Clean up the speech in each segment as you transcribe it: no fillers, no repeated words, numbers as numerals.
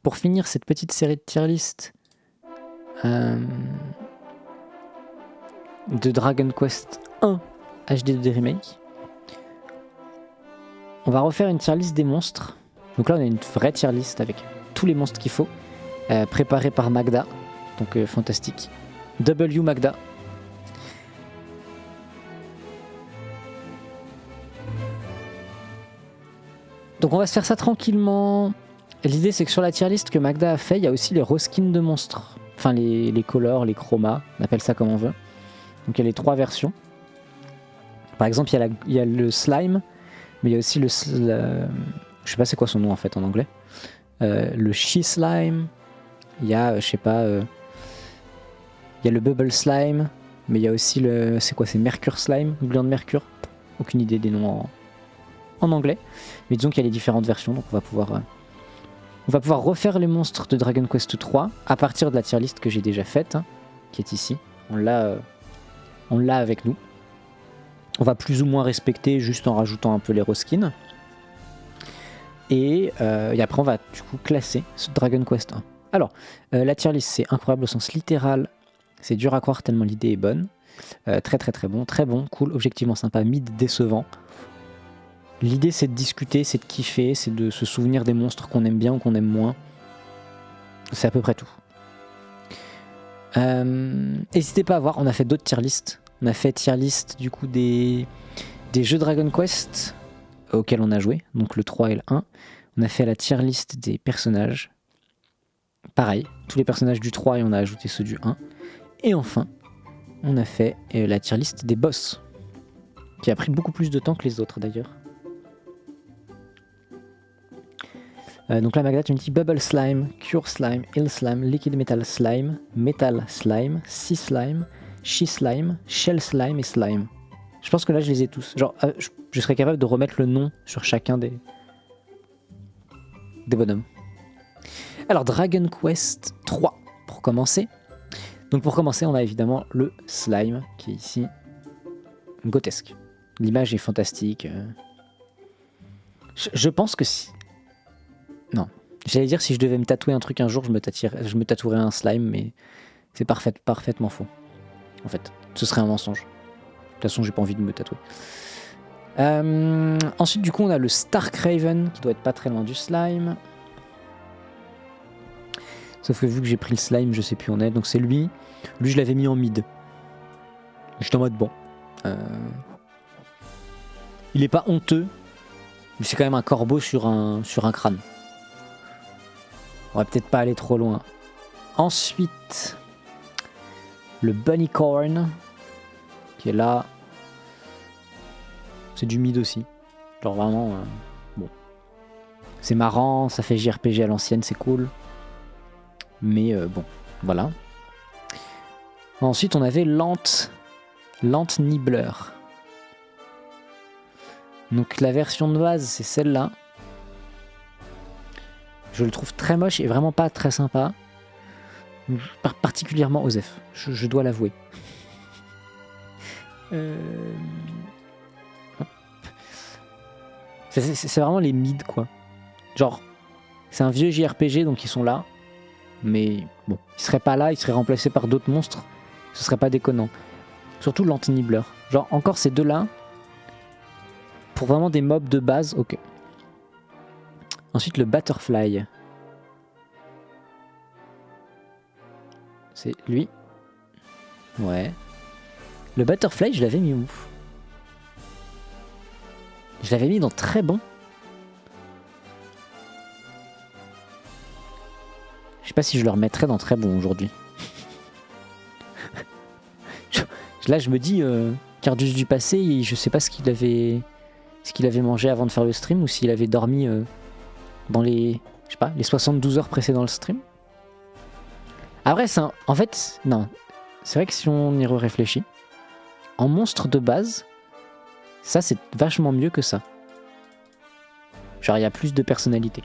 pour finir cette petite série de tier list de Dragon Quest 1 HD2D Remake, on va refaire une tier list des monstres. Donc là on a une vraie tier list avec tous les monstres qu'il faut, préparée par Magda, donc fantastique. W Magda. Donc on va se faire ça tranquillement. L'idée c'est que sur la tier list que Magda a fait, il y a aussi les reskins de monstres. Enfin les colors, les chromas, on appelle ça comme on veut. Donc il y a les 3 versions. Par exemple il y a le slime, mais il y a aussi je sais pas c'est quoi son nom en fait en anglais. Le She Slime, il y a, je sais pas, il y a le Bubble Slime, mais il y a aussi c'est Mercure Slime, le gland de Mercure. Aucune idée des noms en anglais. Mais disons qu'il y a les différentes versions, donc on va pouvoir refaire les monstres de Dragon Quest 3 à partir de la tier list que j'ai déjà faite, hein, qui est ici. On l'a avec nous. On va plus ou moins respecter juste en rajoutant un peu les reskins. Et après on va du coup classer ce Dragon Quest 1. Alors, la tier list c'est incroyable au sens littéral. C'est dur à croire tellement l'idée est bonne. Très très très bon, cool, objectivement sympa, mid décevant. L'idée c'est de discuter, c'est de kiffer, c'est de se souvenir des monstres qu'on aime bien ou qu'on aime moins. C'est à peu près tout. N'hésitez pas à voir, on a fait d'autres tier lists. On a fait tier list du coup des jeux Dragon Quest auxquels on a joué, donc le 3 et le 1. On a fait la tier list des personnages. Pareil, tous les personnages du 3 et on a ajouté ceux du 1. Et enfin, on a fait la tier list des boss, qui a pris beaucoup plus de temps que les autres d'ailleurs. Donc là Magda tu me dis Bubble Slime, Cure Slime, Hill Slime, Liquid Metal Slime, Metal Slime, Sea Slime, She Slime, Shell Slime et Slime. Je pense que là je les ai tous. Genre je serais capable de remettre le nom sur chacun des bonhommes. Alors Dragon Quest 3 pour commencer. Donc pour commencer on a évidemment le slime qui est ici grotesque. L'image est fantastique. Je pense que si... Non. J'allais dire si je devais me tatouer un truc un jour, je me tatouerais un slime, mais c'est parfaitement faux. En fait, ce serait un mensonge. De toute façon, j'ai pas envie de me tatouer. Ensuite, du coup, on a le Starkraven, qui doit être pas très loin du slime. Sauf que vu que j'ai pris le slime, je sais plus où on est. Donc c'est lui. Lui, je l'avais mis en mid. J'étais en mode bon. Il est pas honteux, mais c'est quand même un corbeau sur un crâne. On va peut-être pas aller trop loin. Ensuite, le Bunnycorn, qui est là. C'est du mid aussi. Genre vraiment, bon. C'est marrant, ça fait JRPG à l'ancienne, c'est cool. Mais bon, voilà. Ensuite, on avait Lant Nibbler. Donc la version de base, c'est celle-là. Je le trouve très moche et vraiment pas très sympa. Particulièrement Osef, je dois l'avouer. C'est vraiment les mid quoi. Genre, c'est un vieux JRPG donc ils sont là. Mais bon, ils seraient pas là, ils seraient remplacés par d'autres monstres. Ce serait pas déconnant. Surtout l'Anti-Nibbler. Genre, encore ces deux-là. Pour vraiment des mobs de base, ok. Ensuite, le Butterfly. C'est lui. Ouais. Le Butterfly, je l'avais mis où? Je l'avais mis dans très bon. Je sais pas si je le remettrais dans très bon aujourd'hui. Là, je me dis, Cardus du passé, je sais pas ce qu'il avait mangé avant de faire le stream ou s'il avait dormi dans les 72 heures précédant le stream. Après, en fait, non. C'est vrai que si on y réfléchit, en monstre de base, ça c'est vachement mieux que ça. Genre, il y a plus de personnalité.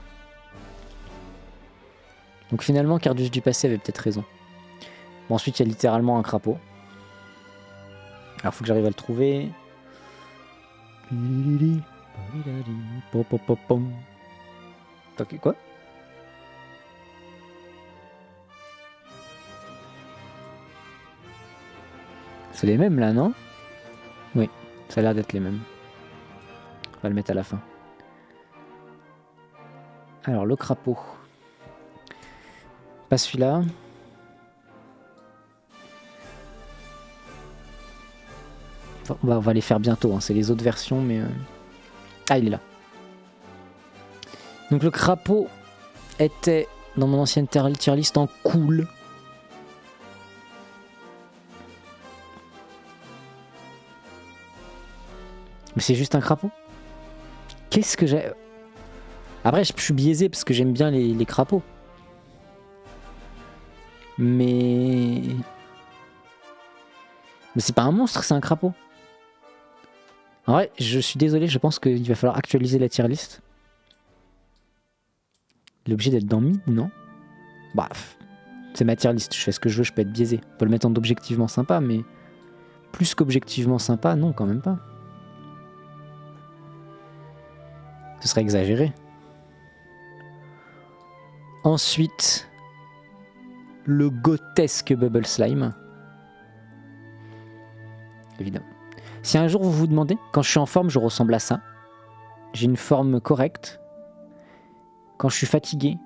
Donc finalement, Cardus du passé avait peut-être raison. Bon, ensuite, il y a littéralement un crapaud. Alors, faut que j'arrive à le trouver. Ok, quoi? C'est les mêmes là, non? Oui, ça a l'air d'être les mêmes. On va le mettre à la fin. Alors, le crapaud. Pas celui-là. Enfin, on va les faire bientôt, hein. C'est les autres versions, mais... Ah, il est là. Donc le crapaud était dans mon ancienne tier list en cool. Mais c'est juste un crapaud. Qu'est-ce que j'ai... Après, je suis biaisé parce que j'aime bien les crapauds. Mais c'est pas un monstre, c'est un crapaud. En vrai, je suis désolé, je pense qu'il va falloir actualiser la tier list. Il est obligé d'être dans mid, non? Bah, c'est ma tier list, je fais ce que je veux, je peux être biaisé. On peut le mettre en objectivement sympa, mais plus qu'objectivement sympa, non, quand même pas. Ce serait exagéré. Ensuite, le grotesque Bubble Slime. Évidemment. Si un jour vous vous demandez, quand je suis en forme, je ressemble à ça. J'ai une forme correcte. Quand je suis fatigué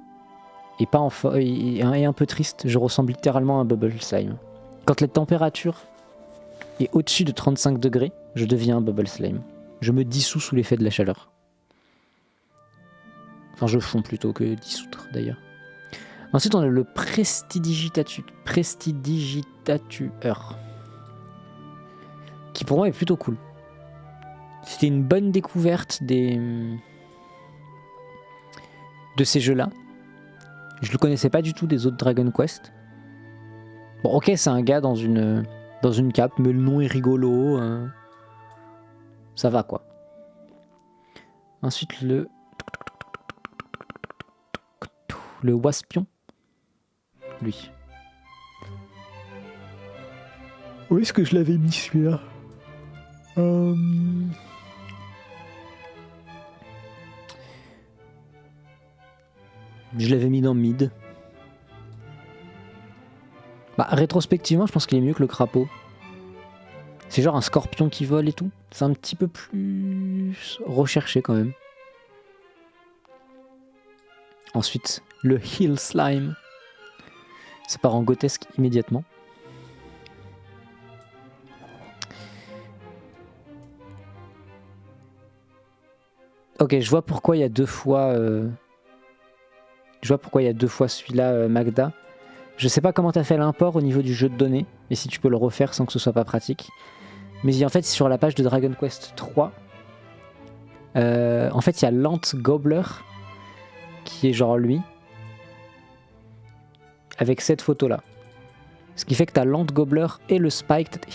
et pas et un peu triste, je ressemble littéralement à un Bubble Slime. Quand la température est au-dessus de 35 degrés, je deviens un Bubble Slime. Je me dissous sous l'effet de la chaleur. Enfin, je fonds plutôt que dissoudre d'ailleurs. Ensuite, on a le Prestidigitateur. Qui pour moi est plutôt cool. C'était une bonne découverte de ces jeux-là. Je le connaissais pas du tout des autres Dragon Quest. Bon, ok, c'est un gars dans une cape, mais le nom est rigolo. Ça va, quoi. Ensuite, le Waspion. Lui. Où est-ce que je l'avais mis, celui-là? Je l'avais mis dans mid. Bah, rétrospectivement, je pense qu'il est mieux que le crapaud. C'est genre un scorpion qui vole et tout. C'est un petit peu plus recherché quand même. Ensuite, le Hill Slime. Ça part en grotesque immédiatement. Ok, je vois pourquoi il y a deux fois... Je vois pourquoi il y a deux fois celui-là, Magda. Je sais pas comment t'as fait l'import au niveau du jeu de données, et si tu peux le refaire sans que ce soit pas pratique. Mais en fait, sur la page de Dragon Quest 3, en fait, il y a Lant Gobbler, qui est genre lui, avec cette photo-là. Ce qui fait que t'as Lant Gobbler et le Spiked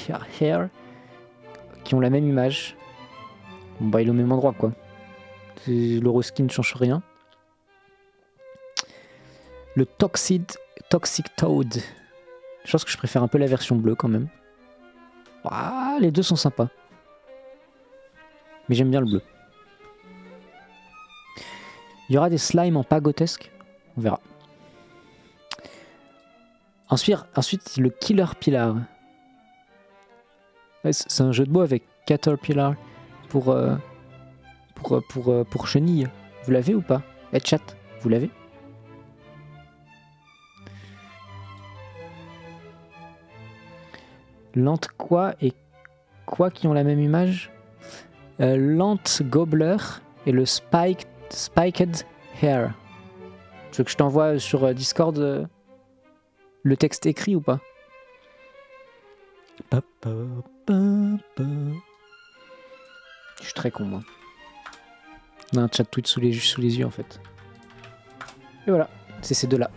Hair, qui ont la même image. Bon bah, il est au même endroit, quoi. Le reskin ne change rien. Le Toxic Toad. Je pense que je préfère un peu la version bleue quand même. Ah, les deux sont sympas. Mais j'aime bien le bleu. Il y aura des slimes en pagotesque. On verra. Ensuite le Killer Pillar. Ouais, c'est un jeu de mots avec Caterpillar pour chenille. Vous l'avez ou pas? Chat, vous l'avez? Lant quoi et quoi qui ont la même image? Lant Gobbler et le Spiked Hair. Tu veux que je t'envoie sur Discord le texte écrit ou pas? Je suis très con, moi. On a un chat tweet sous les yeux en fait. Et voilà, c'est ces deux-là.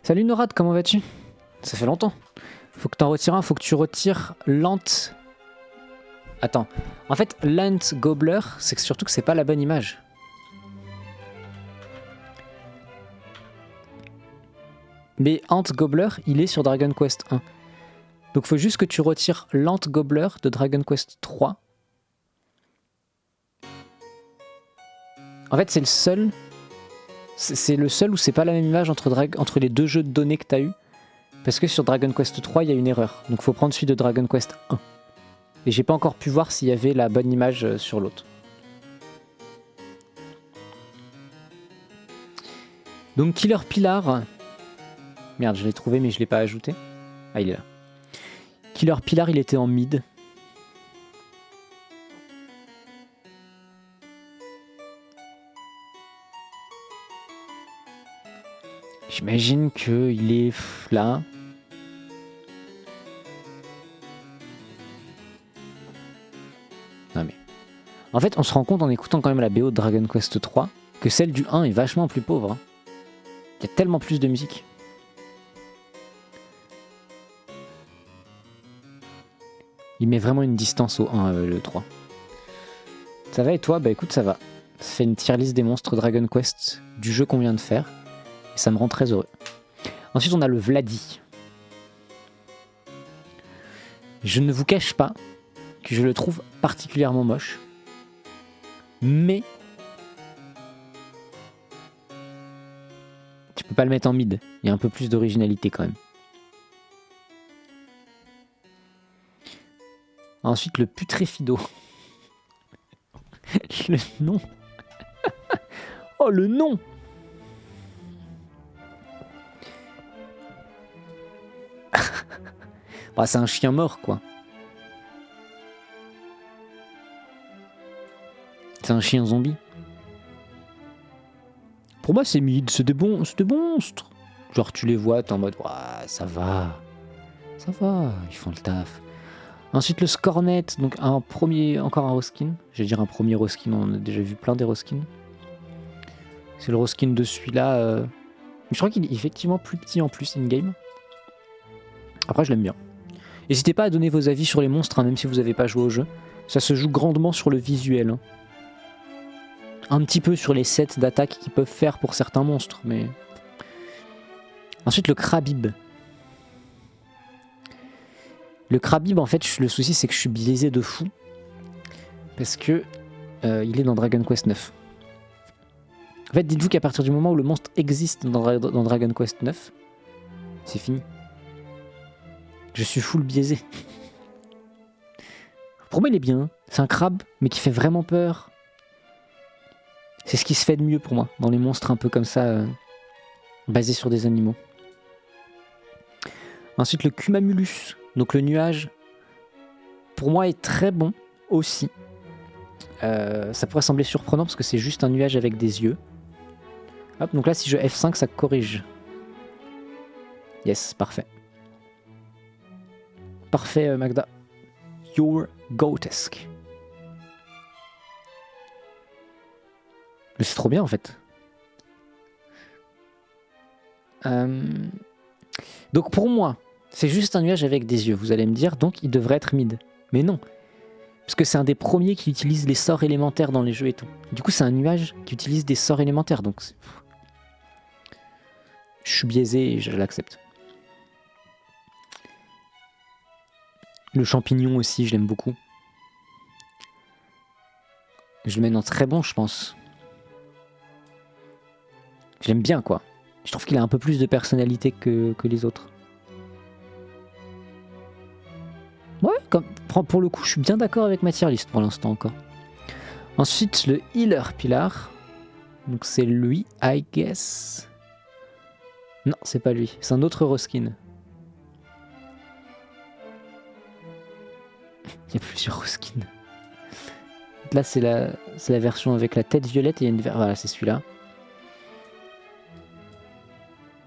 Salut Norad, comment vas-tu? Ça fait longtemps. Faut que t'en retires un, faut que tu retires Lant. Attends. En fait, Lant Gobbler, c'est surtout que c'est pas la bonne image. Mais Ant Gobbler, il est sur Dragon Quest 1. Donc faut juste que tu retires Lant Gobbler de Dragon Quest 3. En fait, c'est le seul. C'est le seul où c'est pas la même image entre les deux jeux de données que t'as eu. Parce que sur Dragon Quest 3, il y a une erreur. Donc faut prendre celui de Dragon Quest 1. Et j'ai pas encore pu voir s'il y avait la bonne image sur l'autre. Donc Killer Pilar. Merde, je l'ai trouvé mais je l'ai pas ajouté. Ah, il est là. Killer Pilar, il était en mid. J'imagine qu'il est là. Non mais... En fait, on se rend compte en écoutant quand même la BO de Dragon Quest 3 que celle du 1 est vachement plus pauvre. Hein. Il y a tellement plus de musique. Il met vraiment une distance au 1, le 3. Ça va et toi? Bah écoute, ça va. Ça fait une tier list des monstres Dragon Quest du jeu qu'on vient de faire. Et ça me rend très heureux. Ensuite, on a le Vladi. Je ne vous cache pas que je le trouve particulièrement moche. Mais... tu peux pas le mettre en mid. Il y a un peu plus d'originalité quand même. Ensuite, le Putrefido. Le nom. Oh, le nom. Bah, c'est un chien mort, quoi. C'est un chien zombie. Pour moi, c'est mid. C'est des bons monstres. Genre, tu les vois, t'es en mode, ça va. Ça va, ils font le taf. Ensuite, le Scornet, donc encore un reskin. Je vais dire un premier reskin, on a déjà vu plein des reskins. C'est le reskin de celui-là. Je crois qu'il est effectivement plus petit en plus in-game. Après, je l'aime bien. N'hésitez pas à donner vos avis sur les monstres, hein, même si vous n'avez pas joué au jeu. Ça se joue grandement sur le visuel. Hein. Un petit peu sur les sets d'attaque qu'ils peuvent faire pour certains monstres, mais... Ensuite, le Krabib. Le Krabib, en fait, le souci, c'est que je suis biaisé de fou. Parce que il est dans Dragon Quest 9. En fait, dites-vous qu'à partir du moment où le monstre existe dans Dragon Quest 9, c'est fini. Je suis full biaisé. Pour moi, il est bien. C'est un crabe, mais qui fait vraiment peur. C'est ce qui se fait de mieux pour moi, dans les monstres un peu comme ça, basés sur des animaux. Ensuite, le Cumamulus. Donc le nuage, pour moi, est très bon aussi. Ça pourrait sembler surprenant parce que c'est juste un nuage avec des yeux. Hop, donc là, si je F5, ça corrige. Yes, parfait. Parfait, Magda. You're grotesque. Mais c'est trop bien, en fait. Donc pour moi, c'est juste un nuage avec des yeux, vous allez me dire, donc il devrait être mid. Mais non, parce que c'est un des premiers qui utilise les sorts élémentaires dans les jeux et tout. Du coup, c'est un nuage qui utilise des sorts élémentaires, donc... Je suis biaisé et je l'accepte. Le champignon aussi, je l'aime beaucoup. Je le mets dans très bon, je pense. Je l'aime bien, quoi. Je trouve qu'il a un peu plus de personnalité que les autres. Ouais, pour le coup, je suis bien d'accord avec ma tier list pour l'instant encore. Ensuite, le Healer Pilar. Donc c'est lui, I guess. Non, c'est pas lui. C'est un autre reskin. Il y a plusieurs reskins. Là, c'est la version avec la tête violette et il y a une... Voilà, c'est celui-là.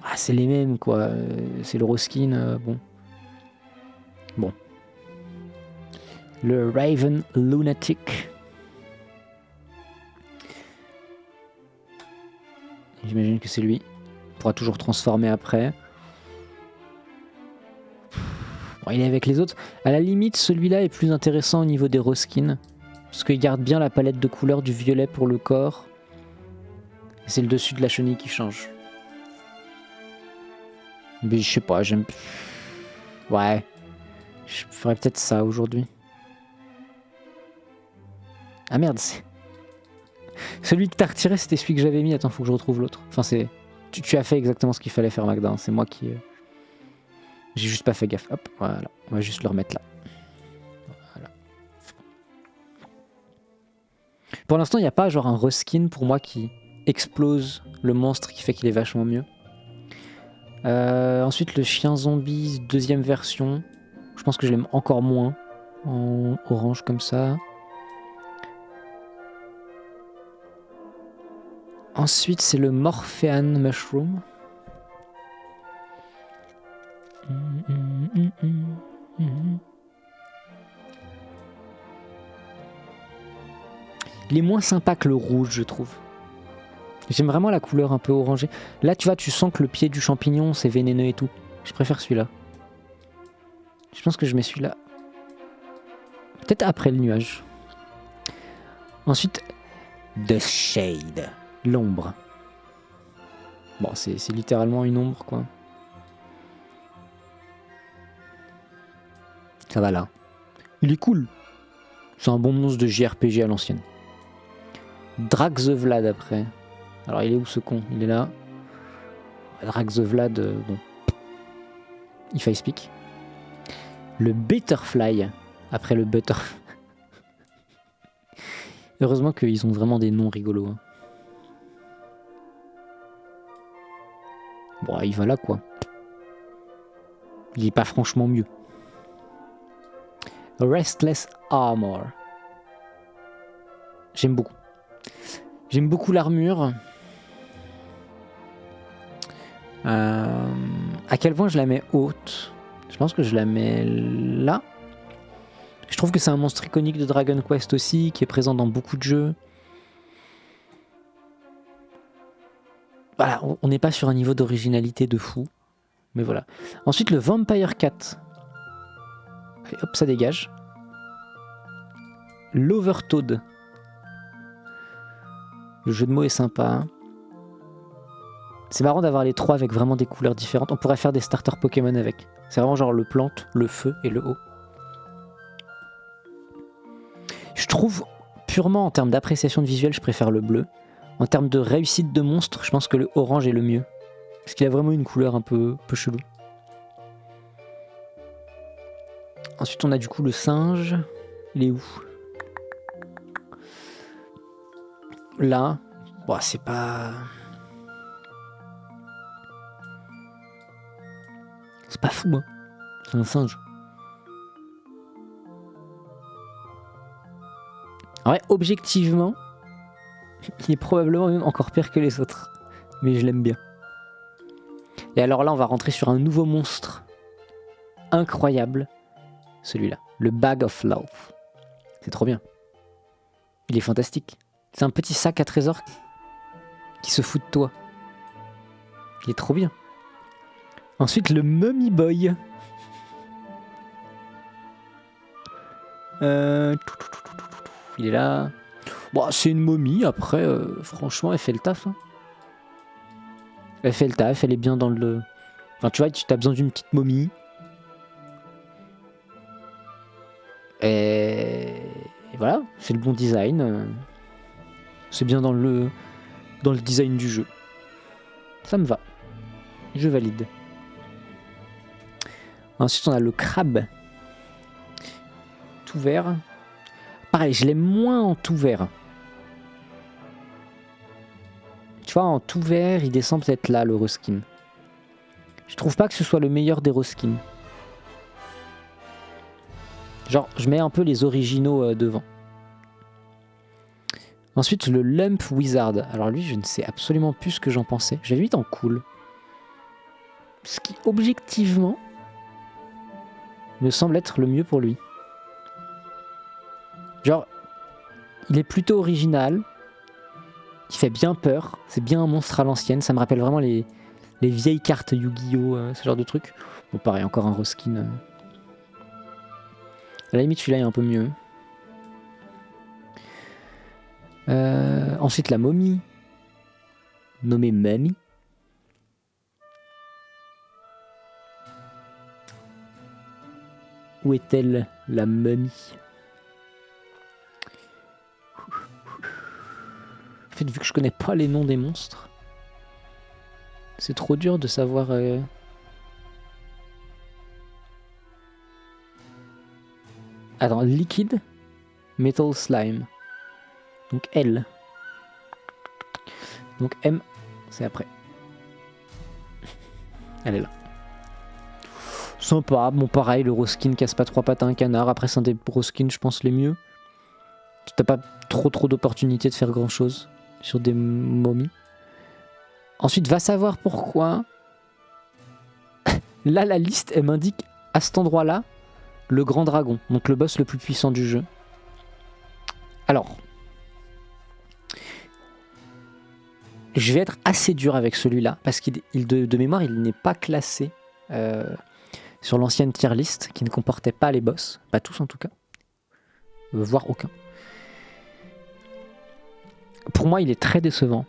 Ah, c'est les mêmes, quoi. C'est le reskin, bon. Bon. Le Raven Lunatic. J'imagine que c'est lui. On pourra toujours transformer après. Bon, il est avec les autres. À la limite, celui-là est plus intéressant au niveau des reskins. Parce qu'il garde bien la palette de couleurs du violet pour le corps. Et c'est le dessus de la chenille qui change. Mais je sais pas, j'aime... Ouais. Je ferais peut-être ça aujourd'hui. Ah merde, c'est... Celui que t'as retiré, c'était celui que j'avais mis. Attends, faut que je retrouve l'autre. Enfin, c'est... Tu as fait exactement ce qu'il fallait faire, Magda. C'est moi qui... J'ai juste pas fait gaffe. Hop, voilà. On va juste le remettre là. Voilà. Pour l'instant, il n'y a pas genre un reskin pour moi qui explose le monstre qui fait qu'il est vachement mieux. Ensuite, le chien zombie, deuxième version. Je pense que je l'aime encore moins en orange comme ça. Ensuite, c'est le Morphean Mushroom. Il est moins sympa que le rouge, je trouve. J'aime vraiment la couleur un peu orangée. Là, tu vois, tu sens que le pied du champignon, c'est vénéneux et tout. Je préfère celui-là. Je pense que je mets celui-là. Peut-être après le nuage. Ensuite, The Shade. L'ombre. Bon, c'est littéralement une ombre, quoi. Ça va là. Il est cool. C'est un bon monstre de JRPG à l'ancienne. Drag the Vlad après. Alors il est où ce con? Il est là. Drag the Vlad, bon. If I speak. Le Butterfly après le Butterfly. Heureusement qu'ils ont vraiment des noms rigolos. Hein. Bon, il va là quoi. Il est pas franchement mieux. Restless Armor. J'aime beaucoup. J'aime beaucoup l'armure. À quel point je la mets haute? Je pense que je la mets là. Je trouve que c'est un monstre iconique de Dragon Quest aussi, qui est présent dans beaucoup de jeux. Voilà, on n'est pas sur un niveau d'originalité de fou. Mais voilà. Ensuite, le Vampire Cat. Allez, hop, ça dégage. L'Overtoad. Le jeu de mots est sympa. Hein. C'est marrant d'avoir les trois avec vraiment des couleurs différentes. On pourrait faire des starters Pokémon avec. C'est vraiment genre le plante, le feu et le eau. Je trouve, purement en termes d'appréciation de visuel, je préfère le bleu. En termes de réussite de monstre, je pense que le orange est le mieux. Parce qu'il a vraiment une couleur un peu chelou. Ensuite, on a du coup le singe. Il est où? Là. Bon, c'est pas... C'est pas fou, hein. C'est un singe. En vrai, objectivement, il est probablement même encore pire que les autres. Mais je l'aime bien. Et alors là, on va rentrer sur un nouveau monstre. Incroyable. Celui-là. Le Bag of Love. C'est trop bien. Il est fantastique. C'est un petit sac à trésors qui se fout de toi. Il est trop bien. Ensuite, le Mummy Boy. Il est là. Bon, c'est une momie. Après, franchement, elle fait le taf. Hein. Elle fait le taf. Elle est bien dans le... Enfin, tu vois, tu as besoin d'une petite momie. Et voilà, c'est le bon design. C'est bien dans le design du jeu. Ça me va. Je valide. Ensuite, on a le crabe. Tout vert. Pareil, je l'aime moins en tout vert. Tu vois, en tout vert, il descend peut-être là, le reskin. Je trouve pas que ce soit le meilleur des reskins. Genre, je mets un peu les originaux devant. Ensuite, le Lump Wizard. Alors lui, je ne sais absolument plus ce que j'en pensais. J'avais mis en cool. Ce qui, objectivement, me semble être le mieux pour lui. Genre, il est plutôt original. Il fait bien peur. C'est bien un monstre à l'ancienne. Ça me rappelle vraiment les vieilles cartes Yu-Gi-Oh! Ce genre de truc. Bon, pareil, encore un reskin. À la limite, celui-là est un peu mieux. Ensuite, la momie. Nommée Mummy. Où est-elle, la momie? En fait, vu que je connais pas les noms des monstres, c'est trop dur de savoir... Attends, Liquid Metal Slime. Donc L. Donc M, c'est après. Elle est là. Sympa, bon pareil, le Roskin casse pas trois pattes à un canard. Après c'est un des Roskin je pense les mieux. T'as pas trop d'opportunités de faire grand chose sur des momies. Ensuite va savoir pourquoi. Là la liste elle m'indique à cet endroit là le grand dragon. Donc le boss le plus puissant du jeu. Alors. Je vais être assez dur avec celui-là parce qu'il de mémoire il n'est pas classé. Sur l'ancienne tier list qui ne comportait pas les boss, pas tous en tout cas, voire aucun. Pour moi, il est très décevant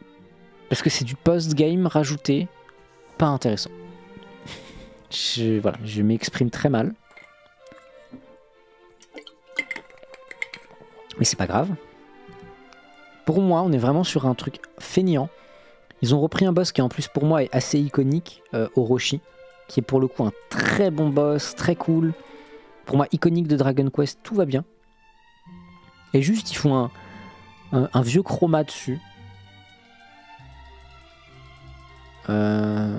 parce que c'est du post-game rajouté, pas intéressant. Je m'exprime très mal, mais c'est pas grave. Pour moi, on est vraiment sur un truc feignant. Ils ont repris un boss qui en plus pour moi est assez iconique, Orochi. Qui est pour le coup un très bon boss, très cool. Pour moi, iconique de Dragon Quest, tout va bien. Et juste, ils font un vieux chroma dessus. La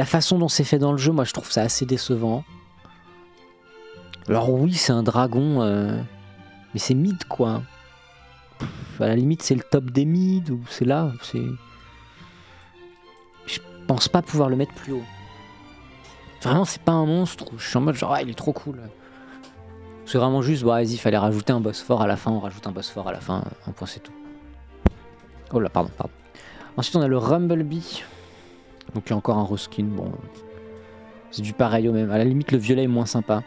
façon dont c'est fait dans le jeu, moi, je trouve ça assez décevant. Alors oui, c'est un dragon, mais c'est mid, quoi. À la limite, c'est le top des mid, ou c'est là, c'est... Je pense pas pouvoir le mettre plus haut. Vraiment, c'est pas un monstre. Je suis en mode genre, ah, il est trop cool. C'est vraiment juste, bah, vas-y, il fallait rajouter un boss fort à la fin. On rajoute un boss fort à la fin. Un point, c'est tout. Oh là, pardon. Ensuite, on a le Rumblebee. Donc, il y a encore un reskin. Bon, c'est du pareil au même. À la limite, le violet est moins sympa.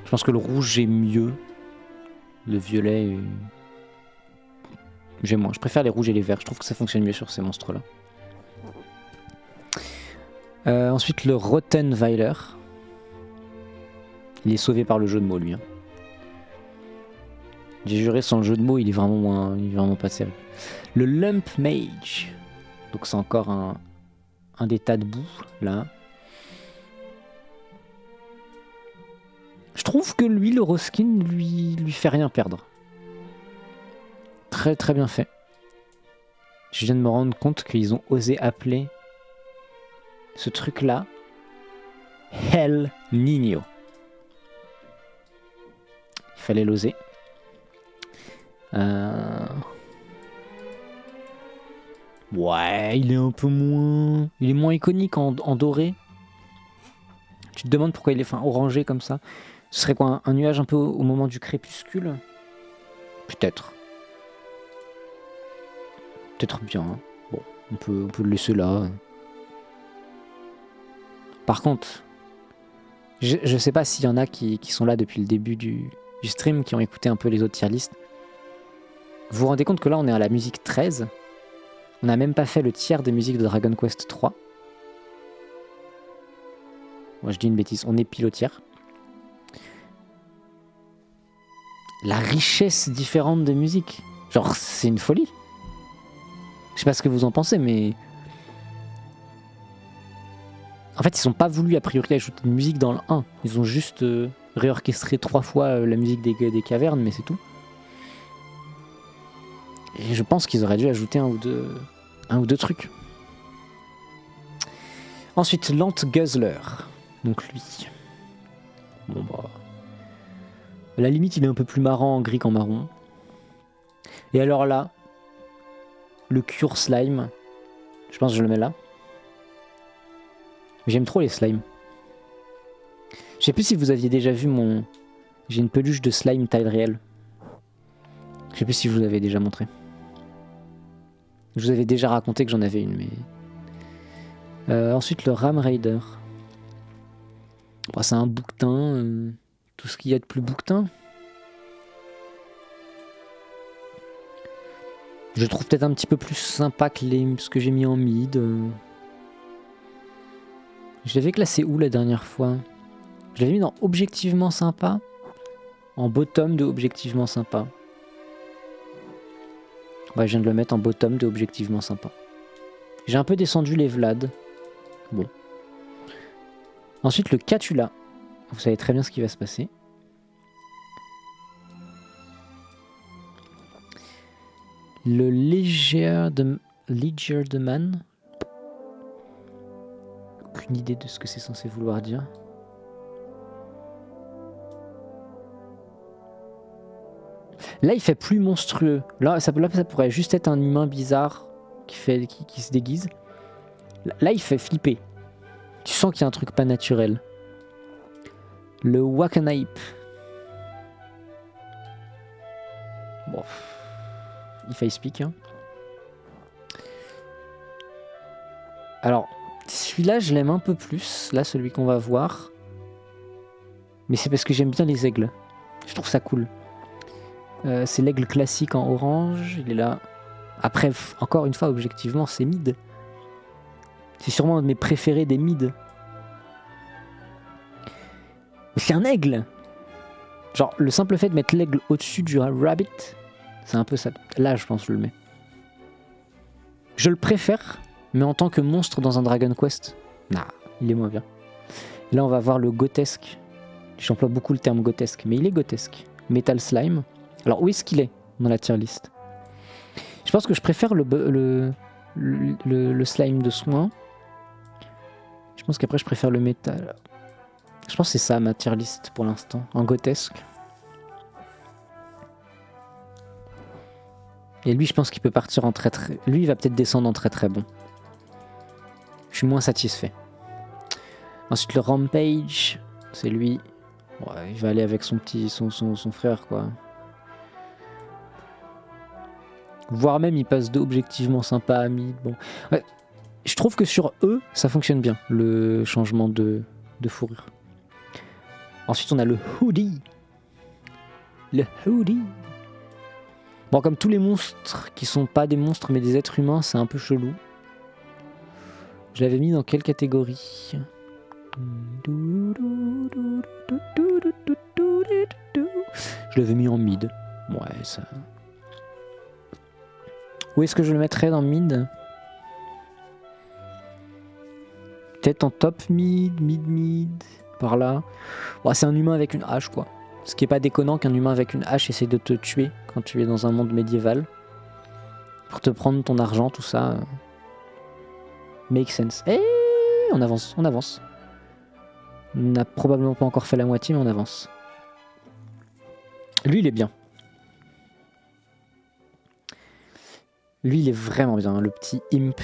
Je pense que le rouge est mieux. Le violet est... J'aime moins. Je préfère les rouges et les verts. Je trouve que ça fonctionne mieux sur ces monstres-là. Ensuite le Rottenweiler. Il est sauvé par le jeu de mots lui. Hein. J'ai juré sans le jeu de mots il est vraiment pas sérieux. Le Lump Mage. Donc c'est encore un des tas de boue là. Je trouve que lui le reskin lui fait rien perdre. Très très bien fait. Je viens de me rendre compte qu'ils ont osé appeler ce truc-là, Hell Nino. Il fallait l'oser. Ouais, il est un peu moins... Il est moins iconique en doré. Tu te demandes pourquoi il est orangé comme ça. Ce serait quoi, un nuage un peu au moment du crépuscule? Peut-être. Peut-être bien. Hein. Bon, on peut le laisser là. Par contre, je sais pas s'il y en a qui sont là depuis le début du stream, qui ont écouté un peu les autres tier lists. Vous vous rendez compte que là on est à la musique 13. On n'a même pas fait le tiers des musiques de Dragon Quest 3. Moi je dis une bêtise, on est pile au tiers. La richesse différente de musique. Genre c'est une folie. Je sais pas ce que vous en pensez mais... En fait, ils n'ont pas voulu a priori ajouter de musique dans le 1. Ils ont juste réorchestré 3 fois la musique des cavernes, mais c'est tout. Et je pense qu'ils auraient dû ajouter un ou deux trucs. Ensuite, Lant Guzzler. Donc lui. Bon bah... À la limite, il est un peu plus marrant en gris qu'en marron. Et alors là, le Cure Slime. Je pense que je le mets là. J'aime trop les slimes. Je sais plus si vous aviez déjà vu mon... J'ai une peluche de slime taille réelle. Je sais plus si je vous l'avais déjà montré. Je vous avais déjà raconté que j'en avais une, mais... ensuite, le Ram Raider. Bon, c'est un bouquetin. Tout ce qu'il y a de plus bouquetin. Je le trouve peut-être un petit peu plus sympa que ce que j'ai mis en mid. Je l'avais classé où la dernière fois? Je l'avais mis dans objectivement sympa. En bottom de objectivement sympa. Ouais, je viens de le mettre en bottom de objectivement sympa. J'ai un peu descendu les Vlad. Bon. Ensuite le Catula. vous savez très bien ce qui va se passer. Le Legerdeman. Aucune idée de ce que c'est censé vouloir dire. Là, il fait plus monstrueux. Là, ça pourrait juste être un humain bizarre qui se déguise. Là, il fait flipper. Tu sens qu'il y a un truc pas naturel. Le Wakanape. Bon. Il fait speak. Hein. Alors, celui-là, je l'aime un peu plus. Là, celui qu'on va voir. Mais c'est parce que j'aime bien les aigles. Je trouve ça cool. C'est l'aigle classique en orange. Il est là. Après, encore une fois, objectivement, c'est mid. C'est sûrement un de mes préférés des mid. Mais c'est un aigle. Genre, le simple fait de mettre l'aigle au-dessus du rabbit, c'est un peu ça. Là, je pense, je le mets. Je le préfère, mais en tant que monstre dans un Dragon Quest, nah, il est moins bien. Et là, on va voir le grotesque. J'emploie beaucoup le terme grotesque, mais il est grotesque. Metal Slime. Alors, où est-ce qu'il est dans la tier list? Je pense que je préfère le slime de soin. Je pense qu'après, je préfère le métal. Je pense que c'est ça, ma tier list pour l'instant. En grotesque. Et lui, je pense qu'il peut partir en très très... Lui, il va peut-être descendre en très très bon. Je suis moins satisfait. Ensuite, le Rampage. C'est lui. Ouais, il va aller avec son frère, quoi. Voire même, il passe d'objectivement sympa à mid. Bon. Ouais. Je trouve que sur eux, ça fonctionne bien, le changement de fourrure. Ensuite, on a le Hoodie. Le Hoodie. Bon, comme tous les monstres qui sont pas des monstres mais des êtres humains, c'est un peu chelou. Je l'avais mis dans quelle catégorie? Je l'avais mis en mid. Ouais, ça... Où est-ce que je le mettrais dans mid? Peut-être en top mid, par là. Ouais, c'est un humain avec une hache, quoi. Ce qui est pas déconnant qu'un humain avec une hache essaie de te tuer quand tu es dans un monde médiéval. Pour te prendre ton argent, tout ça. Make sense. Et on avance, on avance. On n'a probablement pas encore fait la moitié, mais on avance. Lui, il est bien. Lui, il est vraiment bien, le petit imp.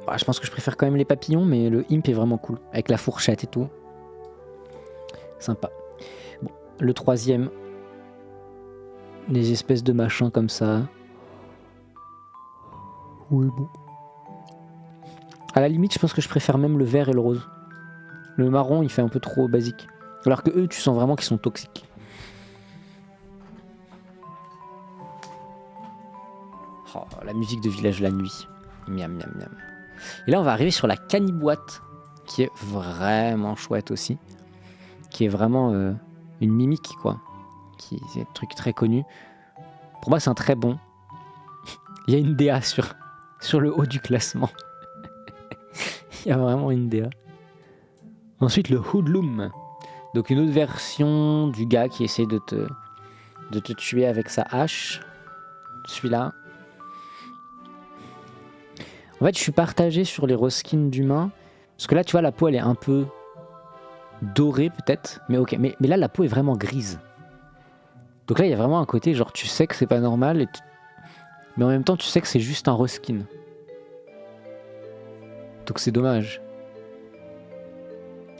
Bah, je pense que je préfère quand même les papillons, mais le imp est vraiment cool. Avec la fourchette et tout. Sympa. Bon, le troisième. Des espèces de machins comme ça. Oui, bon. À la limite, je pense que je préfère même le vert et le rose. Le marron, il fait un peu trop basique. Alors que eux, tu sens vraiment qu'ils sont toxiques. Oh, la musique de village la nuit. Miam, miam, miam. Et là, on va arriver sur la caniboîte, qui est vraiment chouette aussi. Qui est vraiment une mimique, quoi. Qui est un truc très connu. Pour moi, c'est un très bon. Il y a une DA sur le haut du classement. Il y a vraiment une DA. Ensuite, le Hoodlum. Donc, une autre version du gars qui essaie de te tuer avec sa hache. Celui-là. En fait, je suis partagé sur les reskins d'humains. Parce que là, tu vois, la peau, elle est un peu dorée, peut-être. Mais ok, mais là, la peau est vraiment grise. Donc là, il y a vraiment un côté, genre, tu sais que c'est pas normal. Mais en même temps, tu sais que c'est juste un reskin. Donc c'est dommage.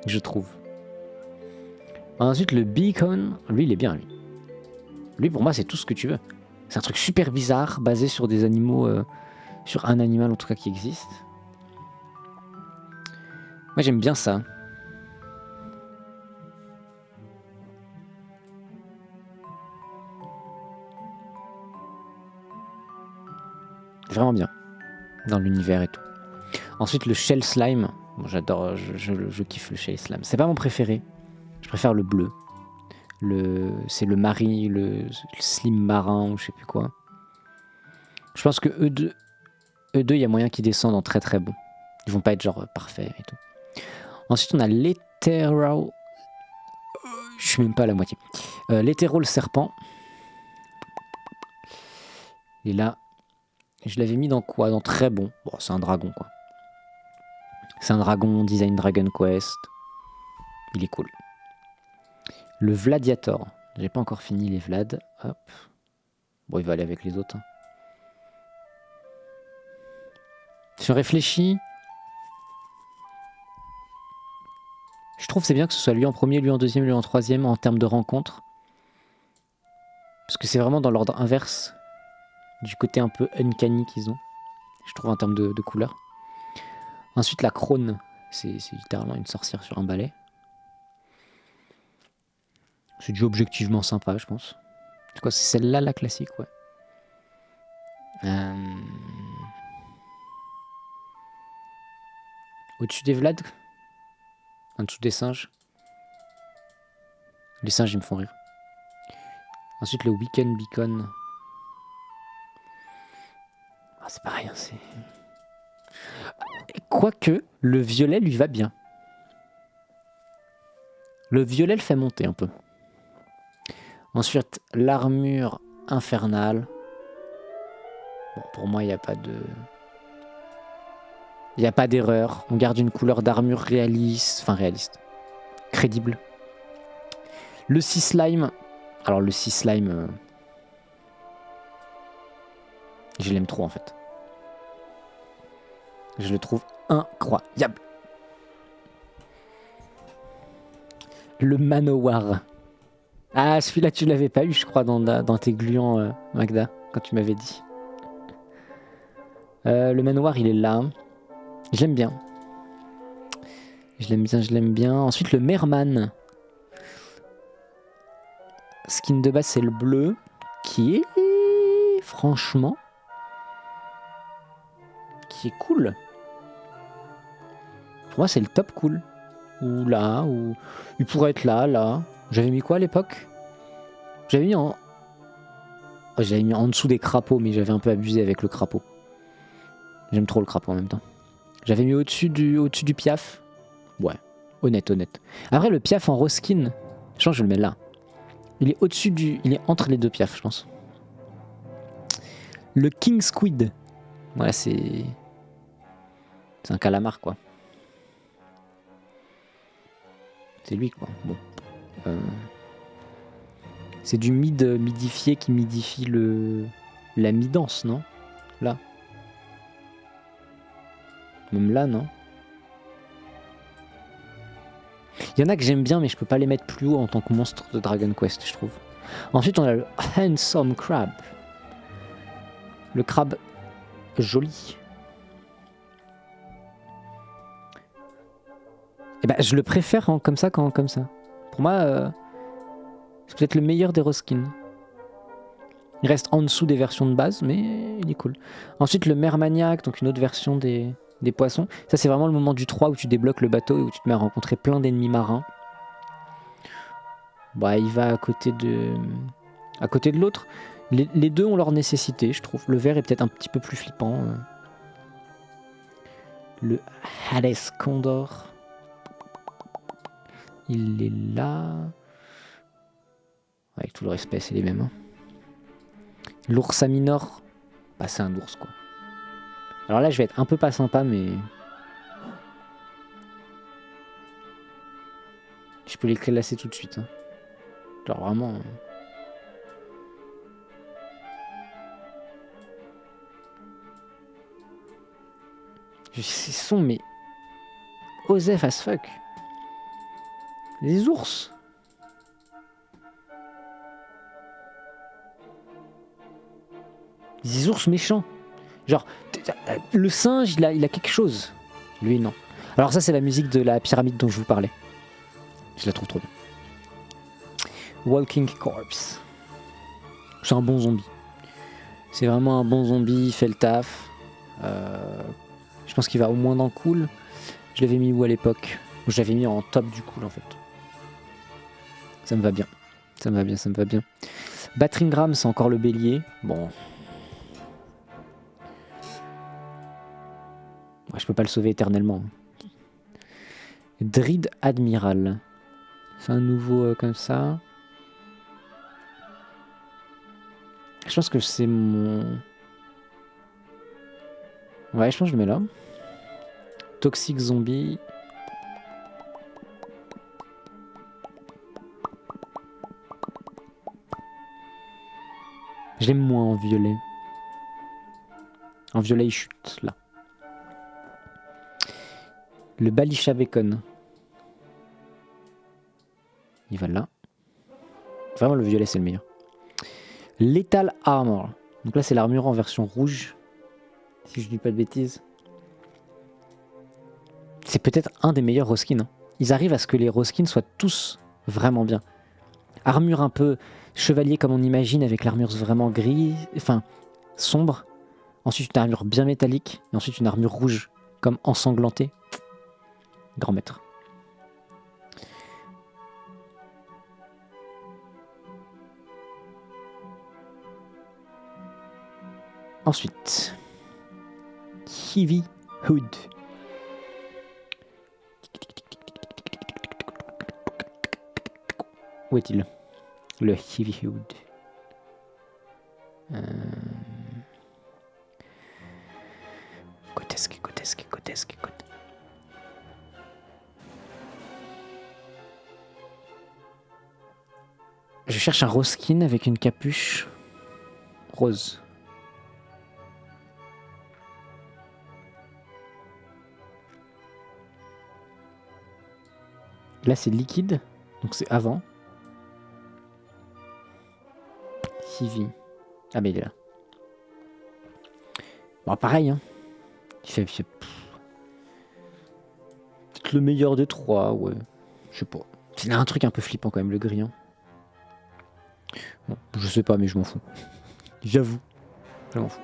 Je trouve. Ensuite, le Beacon. Lui, il est bien, lui. Lui, pour moi, c'est tout ce que tu veux. C'est un truc super bizarre, basé sur des animaux... sur un animal, en tout cas, qui existe. Moi, j'aime bien ça. Vraiment bien. Dans l'univers et tout. Ensuite, le Shell Slime. Bon, j'adore, je kiffe le Shell Slime. C'est pas mon préféré. Je préfère le bleu. C'est le Slim Marin ou je sais plus quoi. Je pense que eux deux, il y a moyen qu'ils descendent en très très bon. Ils vont pas être genre parfaits et tout. Ensuite, on a l'hétéro... Je suis même pas à la moitié. L'hétéro, le serpent. Et là, je l'avais mis dans quoi? Dans très bon. Bon, c'est un dragon, quoi. C'est un dragon, design Dragon Quest. Il est cool. Le Vladiator. J'ai pas encore fini les Vlad. Hop. Bon, il va aller avec les autres. Hein. Si on réfléchit... Je trouve que c'est bien que ce soit lui en premier, lui en deuxième, lui en troisième en termes de rencontres. Parce que c'est vraiment dans l'ordre inverse du côté un peu uncanny qu'ils ont. Je trouve en termes de couleur. Ensuite, la crone. C'est littéralement une sorcière sur un balai. C'est du objectivement sympa, je pense. C'est quoi? C'est celle-là, la classique, ouais. Au-dessus des Vlad? En dessous des singes? Les singes, ils me font rire. Ensuite, le Weekend Beacon. Ah, c'est pareil, hein, c'est... Quoique, le violet lui va bien. Le violet le fait monter un peu. Ensuite, l'armure infernale. Bon, pour moi, il n'y a pas de... Il n'y a pas d'erreur. On garde une couleur d'armure réaliste. Enfin, réaliste. Crédible. Le Sea Slime. Alors, le Sea Slime... je l'aime trop, en fait. Je le trouve incroyable. Le Manowar. Ah, celui-là, tu l'avais pas eu, je crois, dans tes gluants, Magda, quand tu m'avais dit. Le Manowar, il est là. Je l'aime bien. Je l'aime bien, je l'aime bien. Ensuite, le Merman. Skin de base, c'est le bleu. Qui est... franchement... qui est cool. Pour moi, c'est le top cool. Ou là, ou... il pourrait être là, là. J'avais mis quoi à l'époque? J'avais mis en... oh, j'avais mis en dessous des crapauds, mais j'avais un peu abusé avec le crapaud. J'aime trop le crapaud en même temps. J'avais mis au-dessus du piaf. Ouais, honnête. Après, le piaf en rose skin, je pense que je le mets là. Il est au-dessus du... il est entre les deux piafs, je pense. Le King Squid. Voilà, c'est... c'est un calamar, quoi. C'est lui, quoi. Bon. C'est du mid midifié qui midifie la midance, non? Là. Même là, non? Il y en a que j'aime bien, mais je peux pas les mettre plus haut en tant que monstre de Dragon Quest, je trouve. Ensuite, on a le Handsome Crab. Le crabe joli. Et ben, je le préfère comme ça qu'en comme ça. Pour moi, c'est peut-être le meilleur des reskins. Il reste en dessous des versions de base, mais il est cool. Ensuite, le Mermaniac, donc une autre version des poissons. Ça, c'est vraiment le moment du 3 où tu débloques le bateau et où tu te mets à rencontrer plein d'ennemis marins. Bah, il va à côté de l'autre. Les deux ont leur nécessité, je trouve. Le vert est peut-être un petit peu plus flippant. Le Hades Condor. Il est là. Avec tout le respect, c'est les mêmes. Hein. L'oursa minor. Bah, c'est un ours, quoi. Alors là, je vais être un peu pas sympa, mais... je peux les classer tout de suite. Hein. Genre vraiment... Ils sont, mais... Osef as fuck. Les ours. Des ours méchants. Genre, le singe, il a quelque chose. Lui, non. Alors ça, c'est la musique de la pyramide dont je vous parlais. Je la trouve trop bien. Walking Corpse. C'est un bon zombie. C'est vraiment un bon zombie, il fait le taf. Je pense qu'il va au moins dans cool. Je l'avais mis où à l'époque? Je l'avais mis en top du cool, en fait. Ça me va bien. Ça me va bien. Battringram, c'est encore le bélier. Bon. Ouais, je peux pas le sauver éternellement. Druide Admiral. C'est un nouveau comme ça. Je pense que c'est mon... Ouais, je pense que je le mets là. Toxic Zombie. Je l'aime moins en violet. En violet, il chute, là. Le Balisha Bacon. Il va là. Vraiment, le violet, c'est le meilleur. Lethal Armor. Donc là, c'est l'armure en version rouge. Si je dis pas de bêtises. C'est peut-être un des meilleurs reskins. Hein. Ils arrivent à ce que les reskins soient tous vraiment bien. Armure un peu chevalier comme on imagine, avec l'armure vraiment gris, enfin sombre. Ensuite une armure bien métallique. Et ensuite une armure rouge comme ensanglantée. Grand maître. Ensuite, Heavy Hood. Où est-il? Le Heavy Hood. Cotesque. Je cherche un roskin avec une capuche rose. Là c'est liquide, donc c'est avant. Heavy. Ah mais il est là. Bon pareil hein. Il fait peut-être le meilleur des trois, ouais. Je sais pas. Il a un truc un peu flippant quand même, le gris. Hein. Bon, je sais pas mais je m'en fous. J'avoue. Je m'en fous.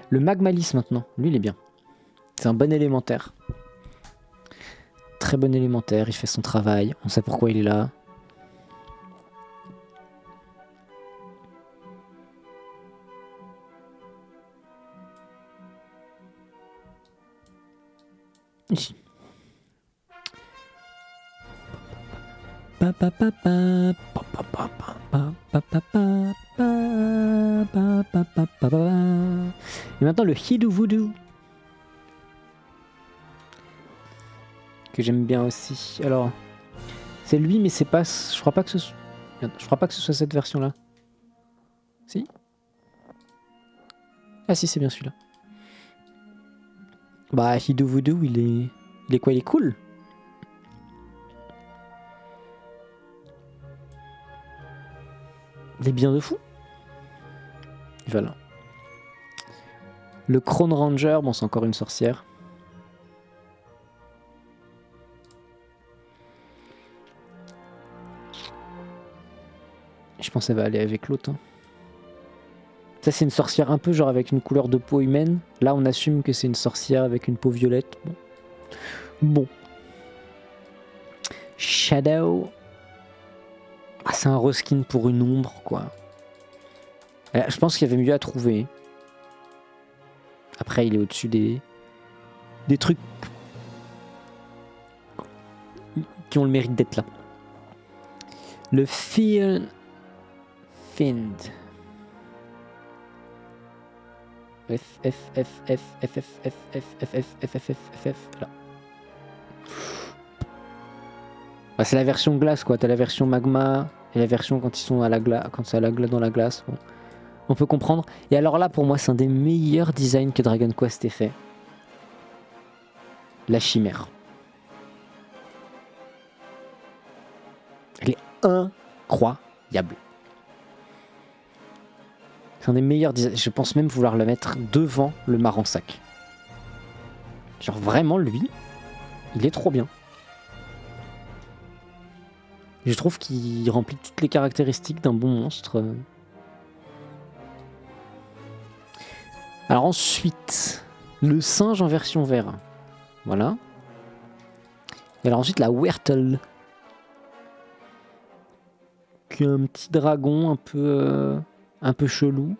Le Magmalis maintenant, lui il est bien. C'est un bon élémentaire. Très bon élémentaire, il fait son travail, on sait pourquoi il est là. Ici. Et maintenant le Hidou Voodoo. Que j'aime bien aussi. Alors, c'est lui, mais c'est pas. Je crois pas que ce soit cette version-là. Si. Ah si, c'est bien celui-là. Bah, Hidou Voodoo, il est quoi? Il est cool. Il est bien de fou. Voilà. Le Crown Ranger, bon, c'est encore une sorcière. Je pense qu'elle va aller avec l'autre. Hein. Ça, c'est une sorcière un peu genre avec une couleur de peau humaine. Là, on assume que c'est une sorcière avec une peau violette. Bon. Shadow. Ah, c'est un reskin pour une ombre, quoi. Je pense qu'il y avait mieux à trouver. Après, il est au-dessus des trucs qui ont le mérite d'être là. Le Fear Find. Là. Bah, c'est la version glace quoi, t'as la version magma et la version quand ils sont à la glace, quand c'est à la glace dans la glace. Bon. On peut comprendre. Et alors là pour moi c'est un des meilleurs designs que Dragon Quest ait fait. La chimère. Elle est incroyable. C'est un des meilleurs designs. Je pense même vouloir le mettre devant le Marensac. Genre vraiment lui, il est trop bien. Je trouve qu'il remplit toutes les caractéristiques d'un bon monstre. Alors ensuite, le singe en version vert. Voilà. Et alors ensuite la Wurtle. Qui est un petit dragon un peu chelou.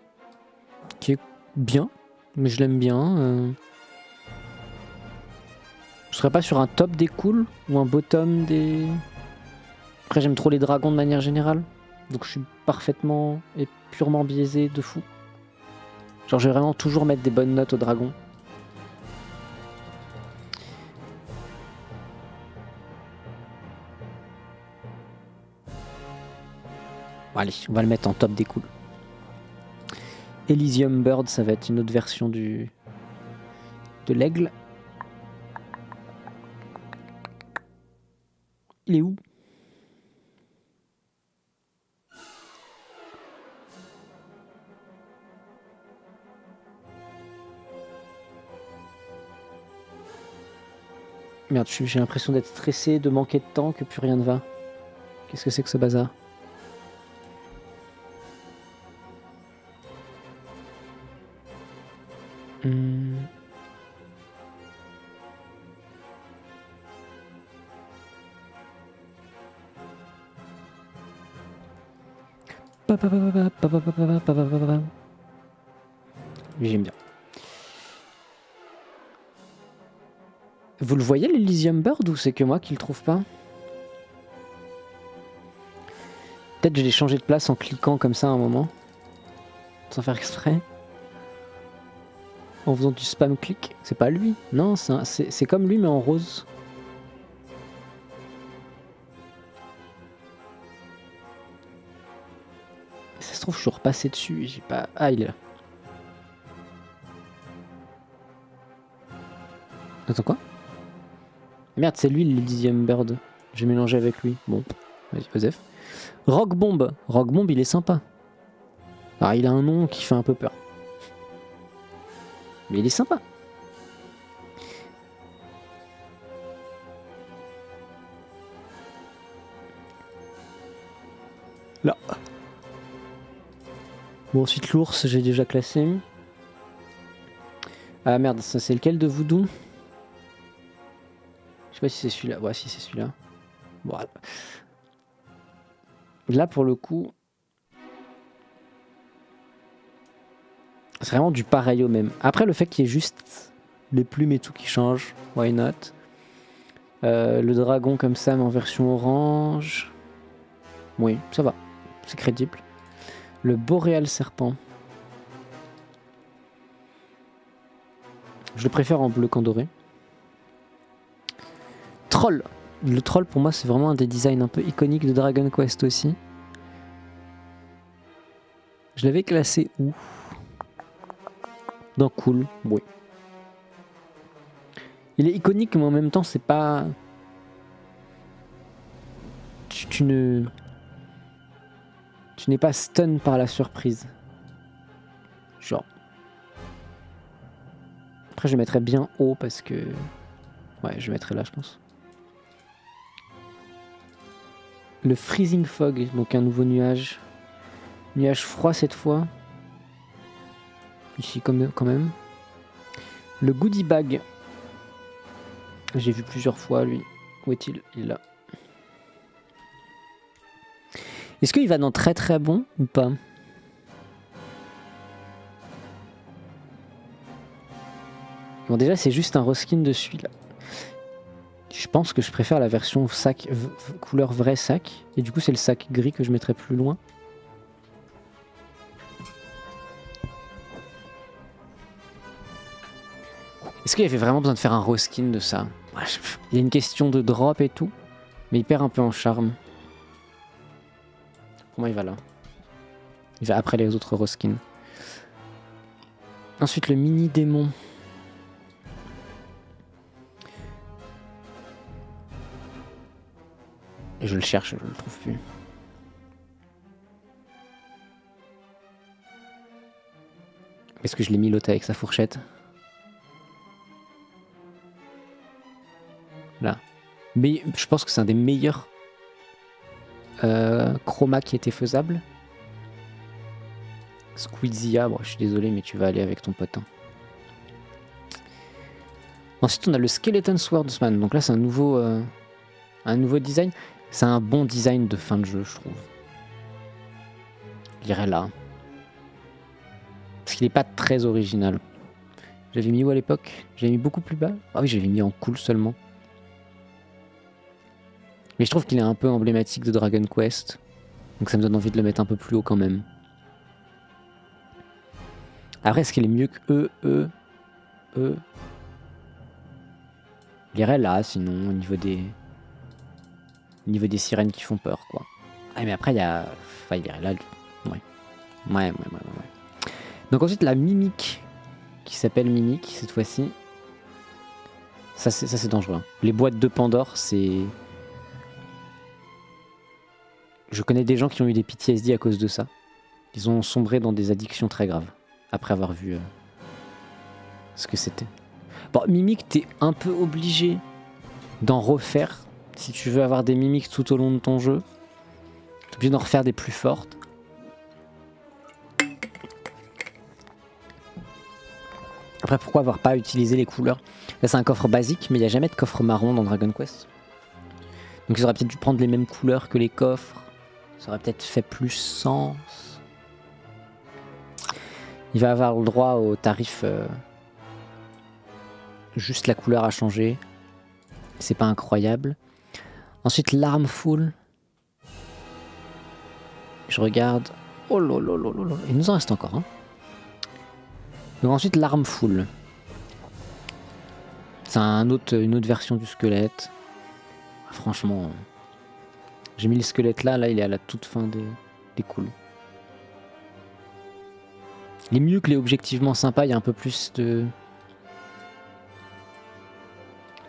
Qui est bien, mais je l'aime bien. serais pas sur un top des cools ou un bottom des... Après j'aime trop les dragons de manière générale. Donc je suis parfaitement et purement biaisé de fou. Genre je vais vraiment toujours mettre des bonnes notes aux dragons. Bon, allez, on va le mettre en top des cools. Elysium Bird, ça va être une autre version de l'aigle. Il est où? Merde, j'ai l'impression d'être stressé, de manquer de temps, que plus rien ne va. Qu'est-ce que c'est que ce bazar? J'aime bien. Vous le voyez l'Elysium Bird ou c'est que moi qui le trouve pas? Peut-être je l'ai changé de place en cliquant comme ça à un moment. Sans faire exprès. En faisant du spam click. C'est pas lui. Non, c'est comme lui mais en rose. Ça se trouve je suis repassé dessus et j'ai pas... Ah il est là. Attends quoi? Merde c'est lui l'Elysium Bird. J'ai mélangé avec lui. Bon, vas-y Joseph. Rock Bomb. Rock Bomb il est sympa. Alors il a un nom qui fait un peu peur. Mais il est sympa. Là. Bon ensuite l'ours j'ai déjà classé. Ah merde, ça c'est lequel de Voodoo? Je sais pas si c'est celui-là. Ouais si c'est celui-là. Voilà. Là pour le coup... C'est vraiment du pareil au même. Après le fait qu'il y ait juste les plumes et tout qui changent. Why not? Le dragon comme ça mais en version orange. Oui, ça va. C'est crédible. Le boréal serpent. Je le préfère en bleu qu'en doré. Troll. Le troll pour moi c'est vraiment un des designs un peu iconiques de Dragon Quest aussi. Je l'avais classé où? Dans cool, oui. Il est iconique mais en même temps c'est pas... Tu n'es pas stun par la surprise. Genre. Après je le mettrais bien haut parce que... Ouais je le mettrais là je pense. Le Freezing Fog, donc un nouveau nuage. Nuage froid cette fois. Ici quand même. Le Goodie Bag. J'ai vu plusieurs fois lui. Où est-il? Il est là. Est-ce qu'il va dans très très bon ou pas? Bon déjà c'est juste un reskin de celui-là. Je pense que je préfère la version sac couleur vrai sac. Et du coup c'est le sac gris que je mettrai plus loin. Est-ce qu'il y avait vraiment besoin de faire un reskin de ça? Il y a une question de drop et tout. Mais il perd un peu en charme. Pour moi il va là. Il va après les autres reskins. Ensuite le mini démon. Et je le cherche, je le trouve plus. Est-ce que je l'ai mis l'autre avec sa fourchette? Là. Mais je pense que c'est un des meilleurs chroma qui était faisable. Squeezia, bon je suis désolé mais tu vas aller avec ton pote. Hein. Ensuite on a le Skeleton Swordsman, donc là c'est un nouveau design. C'est un bon design de fin de jeu je trouve. Je dirais là. Parce qu'il n'est pas très original. J'avais mis où à l'époque? J'avais mis beaucoup plus bas. Ah oui j'avais mis en cool seulement. Mais je trouve qu'il est un peu emblématique de Dragon Quest. Donc ça me donne envie de le mettre un peu plus haut quand même. Après, est-ce qu'il est mieux que eux? Il irait là, sinon, au niveau des sirènes qui font peur, quoi. Ah, mais après, il y a... Enfin, il irait là, lui. Ouais. Donc ensuite, la Mimique, qui s'appelle Mimique, cette fois-ci. Ça, c'est dangereux. Hein. Les boîtes de Pandore, c'est... Je connais des gens qui ont eu des PTSD à cause de ça. Ils ont sombré dans des addictions très graves, après avoir vu ce que c'était. Bon, Mimique, t'es un peu obligé d'en refaire si tu veux avoir des mimiques tout au long de ton jeu. T'es obligé d'en refaire des plus fortes. Après, pourquoi avoir pas utilisé les couleurs? Là, c'est un coffre basique, mais il n'y a jamais de coffre marron dans Dragon Quest. Donc, ils auraient peut-être dû prendre les mêmes couleurs que les coffres. Ça aurait peut-être fait plus sens. Il va avoir le droit au tarif. Juste la couleur a changé. C'est pas incroyable. Ensuite, l'arme full. Je regarde. Oh lolo. Il nous en reste encore. Hein. Donc ensuite, l'arme full. C'est une autre version du squelette. Franchement, j'ai mis le squelette là. Là, il est à la toute fin des cools. Il est mieux que les objectivement sympas. Il y a un peu plus de...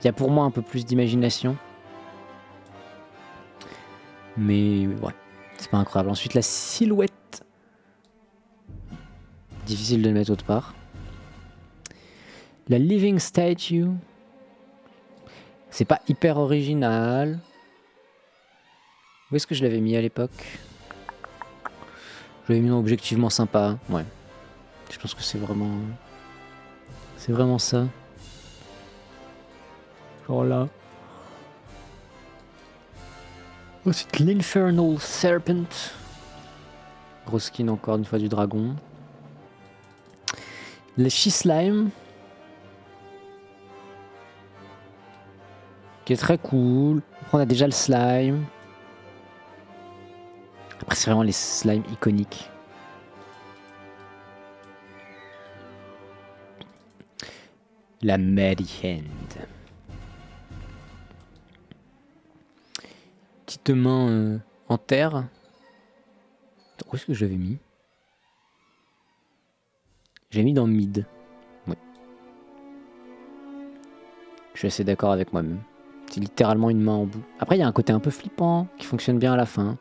Il y a pour moi un peu plus d'imagination. Mais ouais, c'est pas incroyable. Ensuite, la silhouette. Difficile de le mettre autre part. La Living Statue. C'est pas hyper original. Où est-ce que je l'avais mis à l'époque? Je l'avais mis dans objectivement sympa. Ouais. Je pense que c'est vraiment... C'est vraiment ça. Genre là. Ensuite, l'Infernal Serpent. Gros skin encore une fois du dragon. Le She-Slime. Qui est très cool. Après, on a déjà le slime. Après, c'est vraiment les slimes iconiques. La Mary Hand. Petite main en terre. Où est-ce que je l'avais mis? J'ai mis dans mid. Oui. Je suis assez d'accord avec moi-même. C'est littéralement une main en bout. Après, il y a un côté un peu flippant qui fonctionne bien à la fin.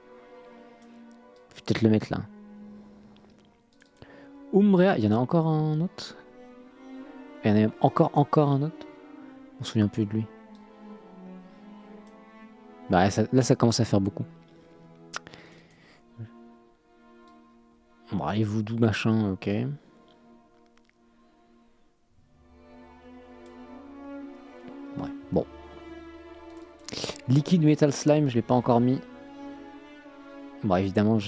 Faut peut-être le mettre là. Umbrea, il y en a encore un autre? Il y en a même encore un autre? On se souvient plus de lui. Bah là, ça commence à faire beaucoup. Bon, allez, voodoo machin, ok. Ouais, bon. Liquid Metal Slime, je l'ai pas encore mis. Bon, évidemment,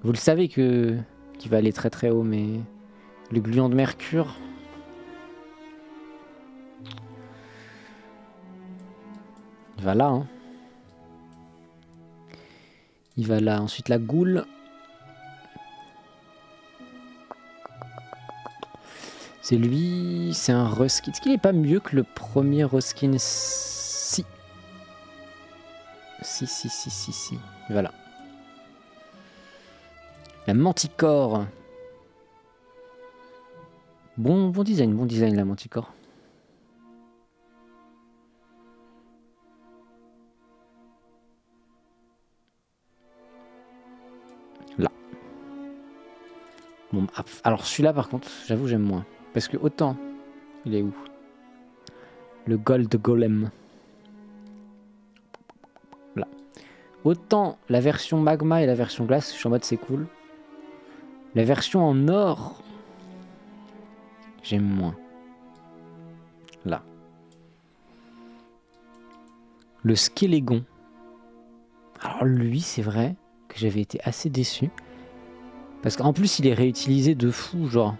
vous le savez qu'il va aller très très haut, mais... Le gluant de mercure... Il va là, hein. Il va là. Ensuite, la goule. C'est lui... C'est un reskin. Est-ce qu'il est pas mieux que le premier reskin? Si. Si. Voilà. La manticore. Bon design la manticore. Là. Bon, alors celui-là par contre, j'avoue j'aime moins. Parce que autant... Il est où? Le Gold Golem. Là. Autant la version magma et la version glace, je suis en mode c'est cool. La version en or... J'aime moins. Là. Le Skélégon. Alors lui, c'est vrai que j'avais été assez déçu. Parce qu'en plus, il est réutilisé de fou, genre.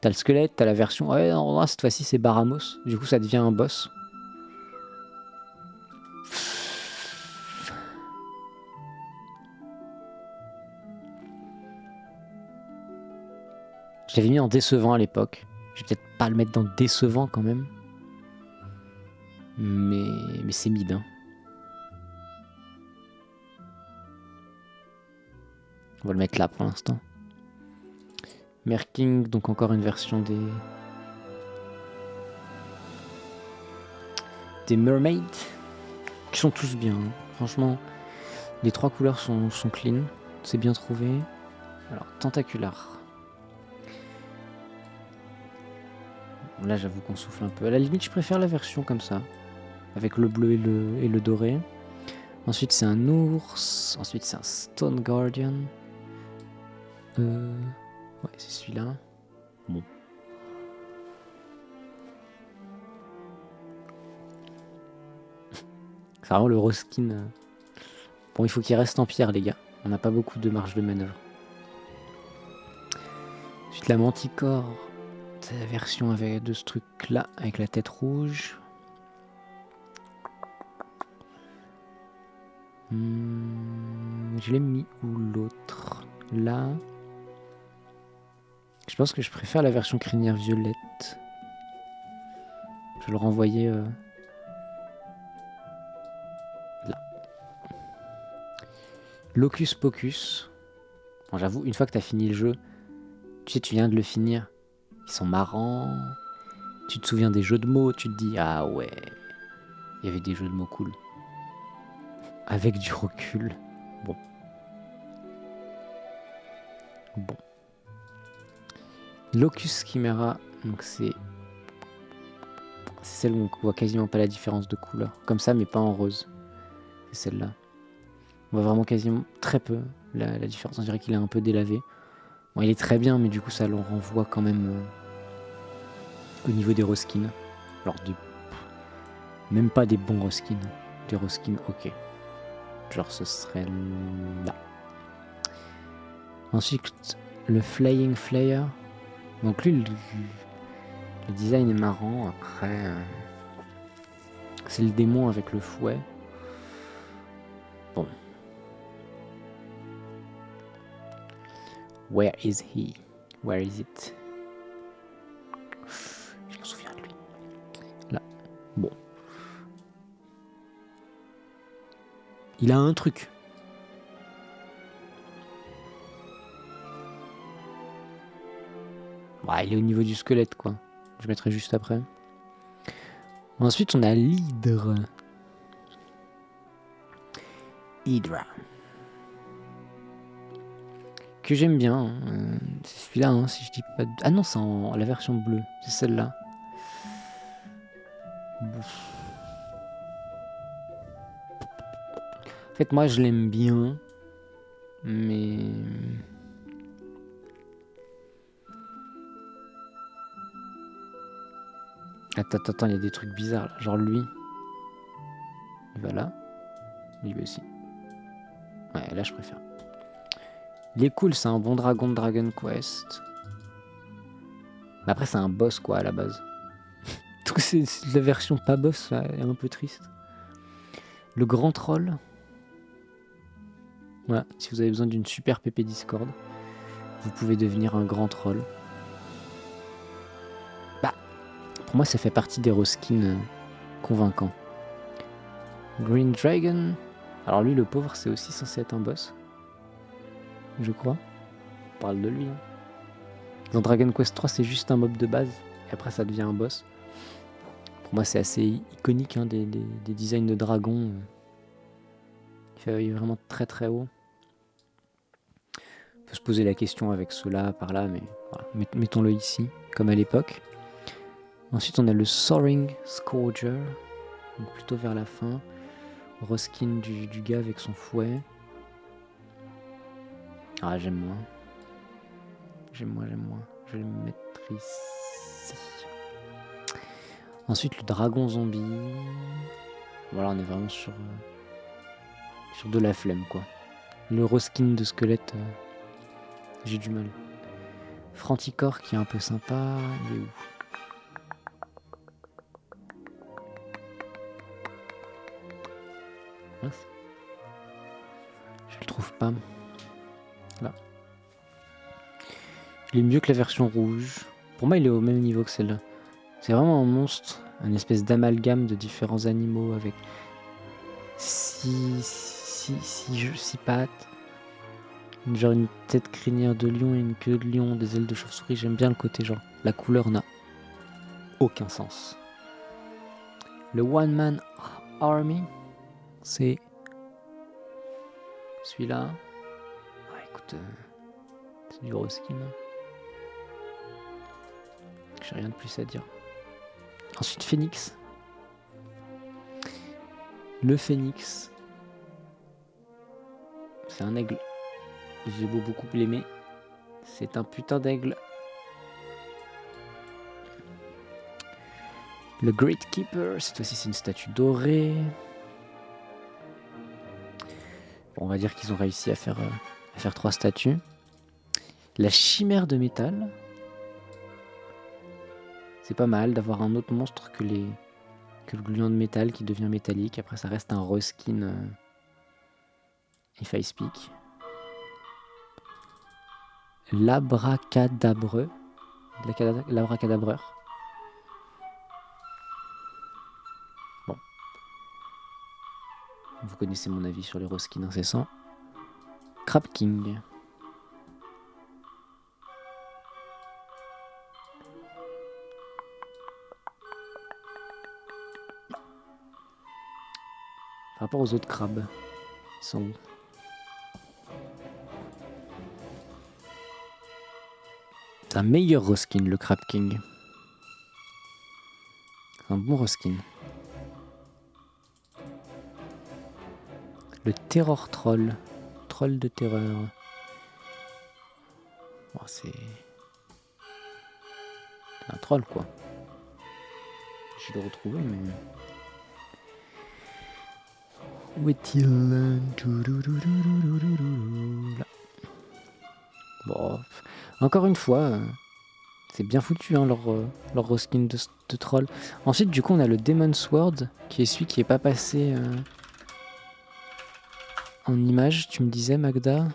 T'as le squelette, t'as la version... Ouais, non, cette fois-ci, c'est Baramos. Du coup, ça devient un boss. Je l'avais mis en décevant à l'époque. Je vais peut-être pas le mettre dans décevant quand même. Mais c'est mid. Hein. On va le mettre là pour l'instant. Merking, donc encore une version des Mermaids. Qui sont tous bien. Hein. Franchement, les 3 couleurs sont clean. C'est bien trouvé. Alors, tentacular. Là, j'avoue qu'on souffle un peu. À la limite, je préfère la version comme ça. Avec le bleu et le doré. Ensuite, c'est un ours. Ensuite, c'est un Stone Guardian. Ouais, c'est celui-là. Bon. C'est vraiment le reskin. Bon, il faut qu'il reste en pierre, les gars. On n'a pas beaucoup de marge de manœuvre. Ensuite, la Manticore. C'est la version avec de ce truc-là, avec la tête rouge. Je l'ai mis où l'autre? Là. Je pense que je préfère la version crinière violette. Je vais le renvoyer là. Locus Pocus. Bon, j'avoue, une fois que tu as fini le jeu, tu sais, tu viens de le finir. Ils sont marrants. Tu te souviens des jeux de mots. Tu te dis, ah ouais, il y avait des jeux de mots cool. Avec du recul. Bon. Locus Chimera, donc c'est celle où on voit quasiment pas la différence de couleur. Comme ça, mais pas en rose. C'est celle-là. On voit vraiment quasiment très peu la différence. On dirait qu'il est un peu délavé. Bon, il est très bien, mais du coup, ça le renvoie quand même au niveau des reskins. Alors, même pas des bons reskins. Des reskins, ok. Genre, ce serait là. Ensuite, le Flying Flyer. Donc lui, le design est marrant. Après, c'est le démon avec le fouet. Bon. Where is he? Where is it? Je me souviens de lui. Là. Bon. Il a un truc. Bah, il est au niveau du squelette, quoi. Je mettrai juste après. Ensuite, on a l'hydre. Hydra. Que j'aime bien. C'est celui-là, hein, si je dis pas de... Ah non, c'est la version bleue. C'est celle-là. En fait, moi, je l'aime bien. Mais... Attends, il y a des trucs bizarres là. Genre lui. Il va là. Lui aussi. Ouais, là je préfère. Il est cool, c'est un bon dragon de Dragon Quest. Mais après, c'est un boss quoi à la base. Donc c'est la version pas boss, ça est un peu triste. Le grand troll. Voilà, si vous avez besoin d'une super PP Discord, vous pouvez devenir un grand troll. Bah, pour moi, ça fait partie des reskins convaincants. Green Dragon. Alors lui, le pauvre, c'est aussi censé être un boss. Je crois. On parle de lui. Hein. Dans Dragon Quest 3, c'est juste un mob de base. Et après, ça devient un boss. Pour moi, c'est assez iconique hein, des designs de dragons. Il est vraiment très très haut. On peut se poser la question avec ceux-là, par là, mais voilà. Mettons-le ici, comme à l'époque. Ensuite, on a le Soaring Scourger. Donc plutôt vers la fin. Reskin du gars avec son fouet. Ah, j'aime moins. J'aime moins. Je vais le mettre ici. Ensuite, le dragon zombie. Voilà, on est vraiment sur de la flemme, quoi. Le reskin de squelette, j'ai du mal. Franticore qui est un peu sympa. Il est où? Mince. Je le trouve pas. Là. Il est mieux que la version rouge. Pour moi, il est au même niveau que celle-là. C'est vraiment un monstre, une espèce d'amalgame de différents animaux avec six pattes. Genre une tête crinière de lion et une queue de lion, des ailes de chauve-souris. J'aime bien le côté genre. La couleur n'a aucun sens. Le One Man Army, c'est celui-là. Ah, écoute, c'est du Roskin. J'ai rien de plus à dire. Ensuite, Phoenix. Le Phoenix. C'est un aigle. J'ai beau beaucoup l'aimer. C'est un putain d'aigle. Le Great Keeper. Cette fois-ci, c'est une statue dorée. Bon, on va dire qu'ils ont réussi à faire 3 statues. La chimère de métal. C'est pas mal d'avoir un autre monstre que le gluant de métal qui devient métallique. Après, ça reste un reskin if I speak. L'abracadabreux. L'abracadabreur. Bon. Vous connaissez mon avis sur les reskins incessants. Crab King. Par rapport aux autres crabes, ils sont où? C'est un meilleur reskin, le Crab King. C'est un bon reskin. Le Terror Troll. Troll de terreur. Bon, c'est un troll, quoi. Je vais le retrouver, mais... Où est-il? Là. Bon, encore une fois, c'est bien foutu, hein, leur reskin de troll. Ensuite, du coup, on a le Demon Sword, qui est celui qui est pas passé en image, tu me disais, Magda.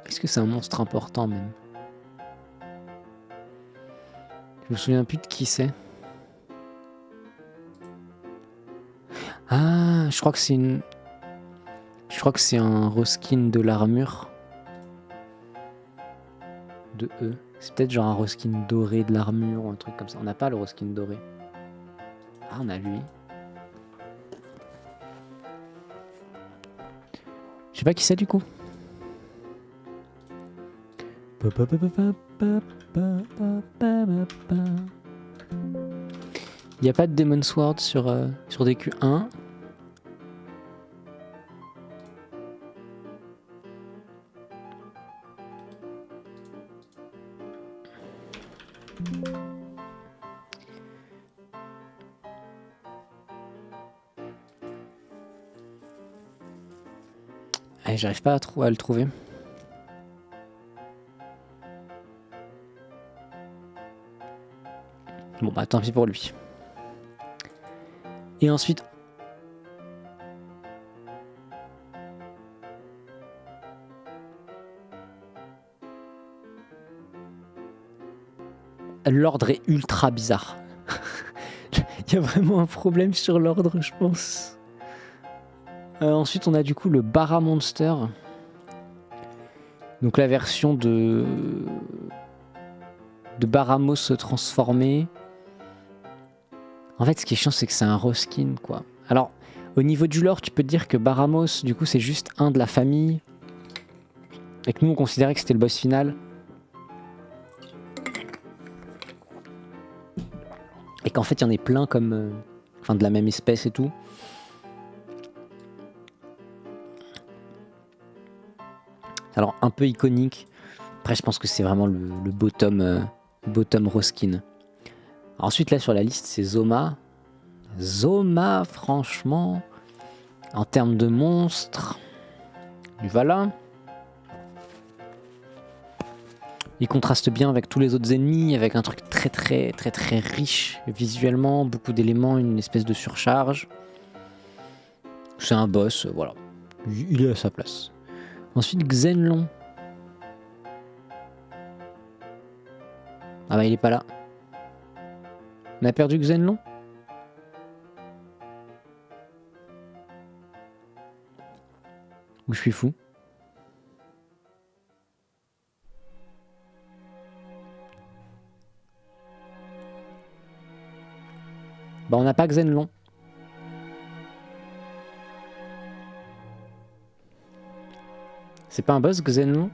Est-ce que c'est un monstre important, même? Je me souviens plus de qui c'est. Ah, je crois que c'est une... Je crois que c'est un reskin de l'armure. De E. C'est peut-être genre un reskin doré de l'armure ou un truc comme ça. On n'a pas le reskin doré. Ah, on a lui. Je sais pas qui c'est du coup. Il n'y a pas de Demon Sword sur DQ1. Allez, j'arrive pas à le trouver. Bon bah tant pis pour lui. Et ensuite... L'ordre est ultra bizarre. Il y a vraiment un problème sur l'ordre, je pense. Ensuite, on a du coup le Bara Monster. Donc la version de Baramos transformé. En fait, ce qui est chiant, c'est que c'est un reskin, quoi. Alors, au niveau du lore, tu peux te dire que Baramos, du coup, c'est juste un de la famille. Et que nous, on considérait que c'était le boss final. Et qu'en fait, il y en a plein comme... Enfin, de la même espèce et tout. Alors, un peu iconique. Après, je pense que c'est vraiment le bottom reskin. Ensuite, là, sur la liste, c'est Zoma. Zoma, franchement, en termes de monstres, Voilà. Il contraste bien avec tous les autres ennemis, avec un truc très riche visuellement, beaucoup d'éléments, une espèce de surcharge. C'est un boss, voilà. Il est à sa place. Ensuite, Xenlong. Ah bah il est pas là. On a perdu Xenlong? Ou je suis fou? Bah on n'a pas Xenlong. C'est pas un boss Xenlong?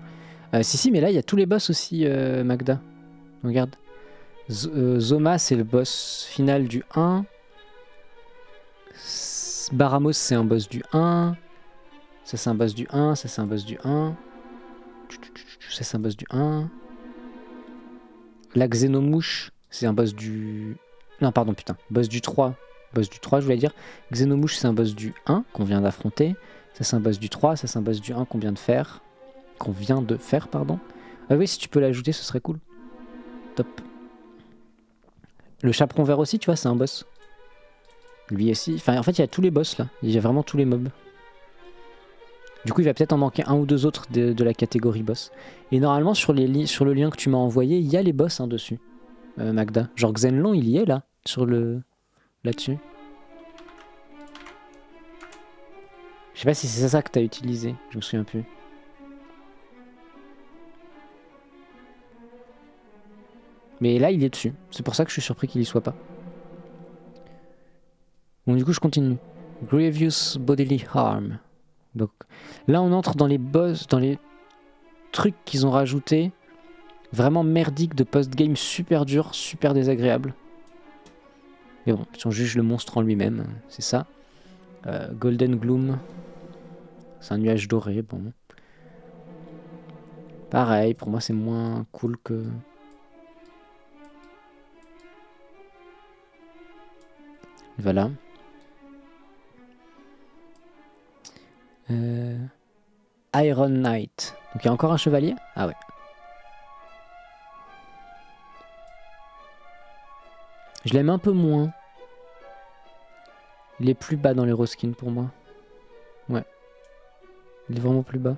Si mais là il y a tous les boss aussi Magda. Regarde. Zoma c'est le boss final du 1. Baramos c'est un boss du 1. Ça c'est un boss du 1. Ça c'est un boss du 1. Ça c'est un boss du 1. La Xenomouche c'est un boss du... Non pardon putain. Boss du 3. Boss du 3 je voulais dire. Xenomouche c'est un boss du 1 qu'on vient d'affronter. Ça c'est un boss du 3. Ça c'est un boss du 1 qu'on vient de faire. Pardon. Ah oui si tu peux l'ajouter ce serait cool. Top. Le chaperon vert aussi, tu vois, c'est un boss. Lui aussi. Enfin, en fait, il y a tous les boss là. Il y a vraiment tous les mobs. Du coup, il va peut-être en manquer un ou deux autres de la catégorie boss. Et normalement, sur le lien que tu m'as envoyé, il y a les boss dessus, Magda. Genre Xenlong, il y est là, là-dessus. Je sais pas si c'est ça que t'as utilisé. Je me souviens plus. Mais là, il est dessus. C'est pour ça que je suis surpris qu'il y soit pas. Bon, du coup, je continue. Grievous Bodily Harm. Donc là, on entre dans les boss, dans les trucs qu'ils ont rajoutés. Vraiment merdiques de post-game super dur, super désagréable. Mais bon, si on juge le monstre en lui-même, c'est ça. Golden Gloom. C'est un nuage doré, bon. Pareil, pour moi, c'est moins cool que... Voilà. Iron Knight. Donc il y a encore un chevalier? Ah ouais. Je l'aime un peu moins. Il est plus bas dans les reskins pour moi. Ouais. Il est vraiment plus bas.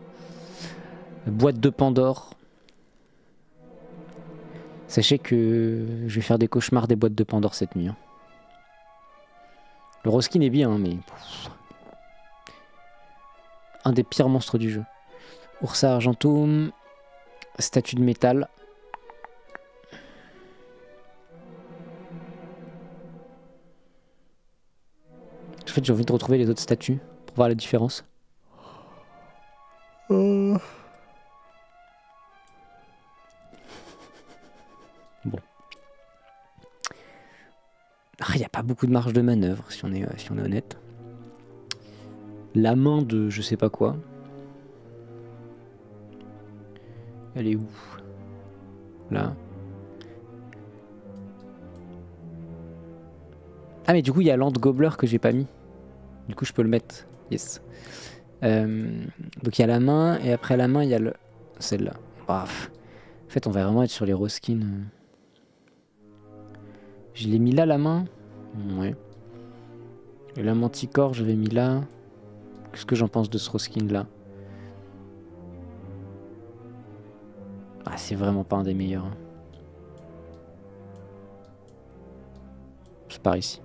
Boîte de Pandore. Sachez que je vais faire des cauchemars des boîtes de Pandore cette nuit. Hein. Le reskin est bien, mais... Un des pires monstres du jeu. Ursa Argentum. Statue de métal. En fait, j'ai envie de retrouver les autres statues pour voir la différence. Bon. Il n'y a pas beaucoup de marge de manœuvre, si on est honnête. La main de je sais pas quoi. Elle est où? Là. Ah mais du coup il y a Land Gobbler que j'ai pas mis. Du coup je peux le mettre. Yes. Donc il y a la main et après la main il y a celle-là. Oh, en fait on va vraiment être sur les reskins. Je l'ai mis là la main. Ouais. Et la manticore je l'ai mis là. Qu'est-ce que j'en pense de ce reskin là? Ah c'est vraiment pas un des meilleurs. Hein. C'est par ici.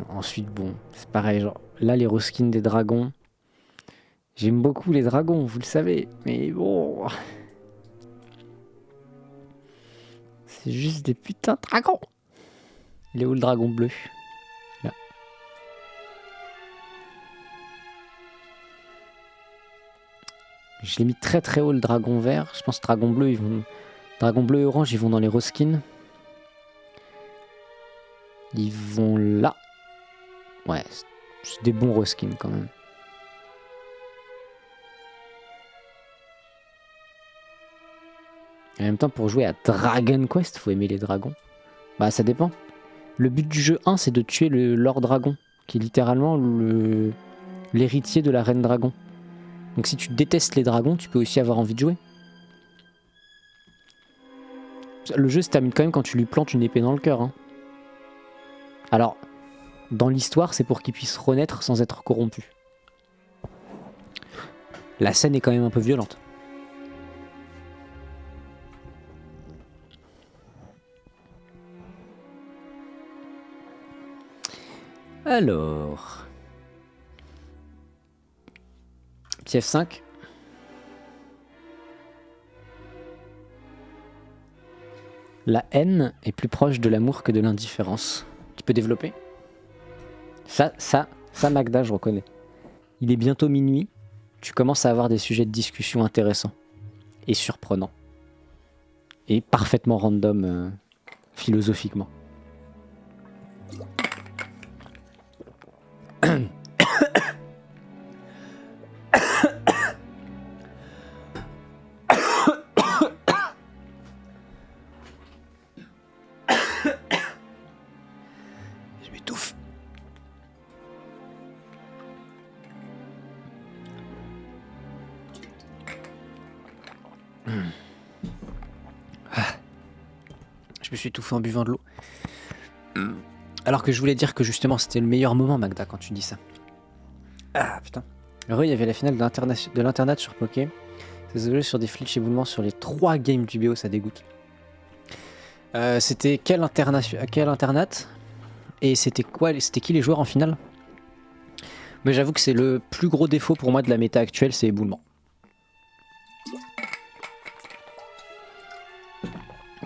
Ensuite bon, c'est pareil, genre là les reskins des dragons. J'aime beaucoup les dragons, vous le savez, mais bon. C'est juste des putains de dragons. Il est où le dragon bleu? Là. Je l'ai mis très haut le dragon vert. Je pense que dragon bleu, dragon bleu et orange, ils vont dans les reskins. Ils vont là. Ouais, c'est des bons reskins quand même. En même temps, pour jouer à Dragon Quest, faut aimer les dragons. Bah, ça dépend. Le but du jeu 1, c'est de tuer le Lord Dragon. qui est littéralement l'héritier de la Reine Dragon. Donc si tu détestes les dragons, tu peux aussi avoir envie de jouer. Le jeu se termine quand même quand tu lui plantes une épée dans le cœur. Hein. Alors, dans l'histoire, c'est pour qu'il puisse renaître sans être corrompu. La scène est quand même un peu violente. Alors... Petit F5. La haine est plus proche de l'amour que de l'indifférence. Tu peux développer? Ça, Magda, je reconnais. Il est bientôt minuit. Tu commences à avoir des sujets de discussion intéressants et surprenants. Et parfaitement random philosophiquement. Je m'étouffe. Je me suis étouffé en buvant de l'eau. Alors que je voulais dire que justement c'était le meilleur moment, Magda, quand tu dis ça. Ah putain. Heureux, il y avait la finale de l'internat sur Poké. C'est désolé sur des flits éboulements sur les 3 games du BO, ça dégoûte. C'était quel internat et c'était qui les joueurs en finale? Mais j'avoue que c'est le plus gros défaut pour moi de la méta actuelle, c'est éboulement.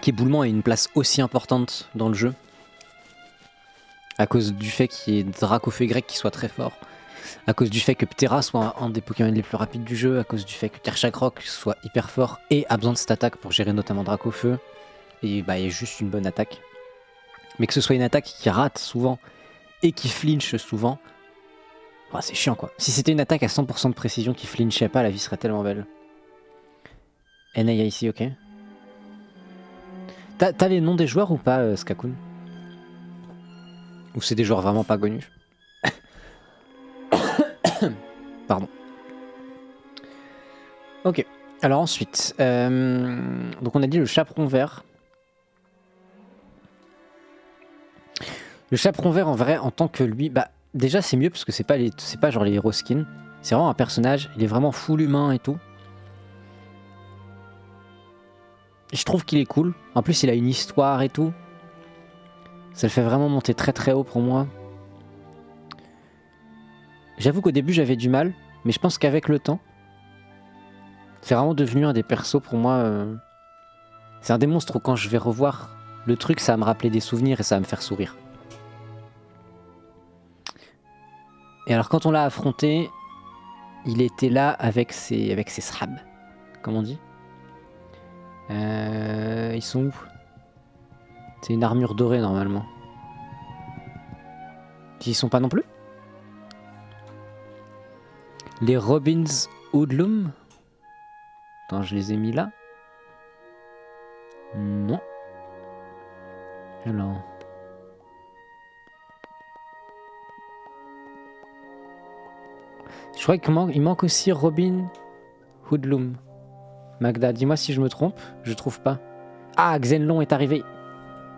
Qu'éboulement ait une place aussi importante dans le jeu. À cause du fait qu'il y ait Dracofeu grec qui soit très fort. À cause du fait que Ptera soit un des Pokémon les plus rapides du jeu. À cause du fait que Kerchakroc soit hyper fort et a besoin de cette attaque pour gérer notamment Dracofeu. Et bah il y a juste une bonne attaque. Mais que ce soit une attaque qui rate souvent et qui flinche souvent, bah, c'est chiant quoi. Si c'était une attaque à 100% de précision qui flinchait pas, la vie serait tellement belle. NA ici, ok. T'as les noms des joueurs ou pas, Skakun? Ou c'est des joueurs vraiment pas connus? Pardon. Ok. Alors ensuite, donc on a dit le chaperon vert. Le chaperon vert en vrai, en tant que lui, bah déjà c'est mieux parce que c'est pas genre les héros skins. C'est vraiment un personnage, il est vraiment full humain et tout. Je trouve qu'il est cool. En plus il a une histoire et tout. Ça le fait vraiment monter très très haut pour moi. J'avoue qu'au début j'avais du mal, mais je pense qu'avec le temps, c'est vraiment devenu un des persos pour moi. C'est un des monstres où quand je vais revoir le truc, ça va me rappeler des souvenirs et ça va me faire sourire. Et alors quand on l'a affronté, il était là avec ses srabs, comme on dit. Ils sont où? C'est une armure dorée normalement. Ils y sont pas non plus? Les Robins Hoodlum. Attends, je les ai mis là. Non. Alors. Je crois qu'il manque aussi Robin Hoodlum. Magda, dis-moi si je me trompe, je trouve pas. Ah, Xenlong est arrivé.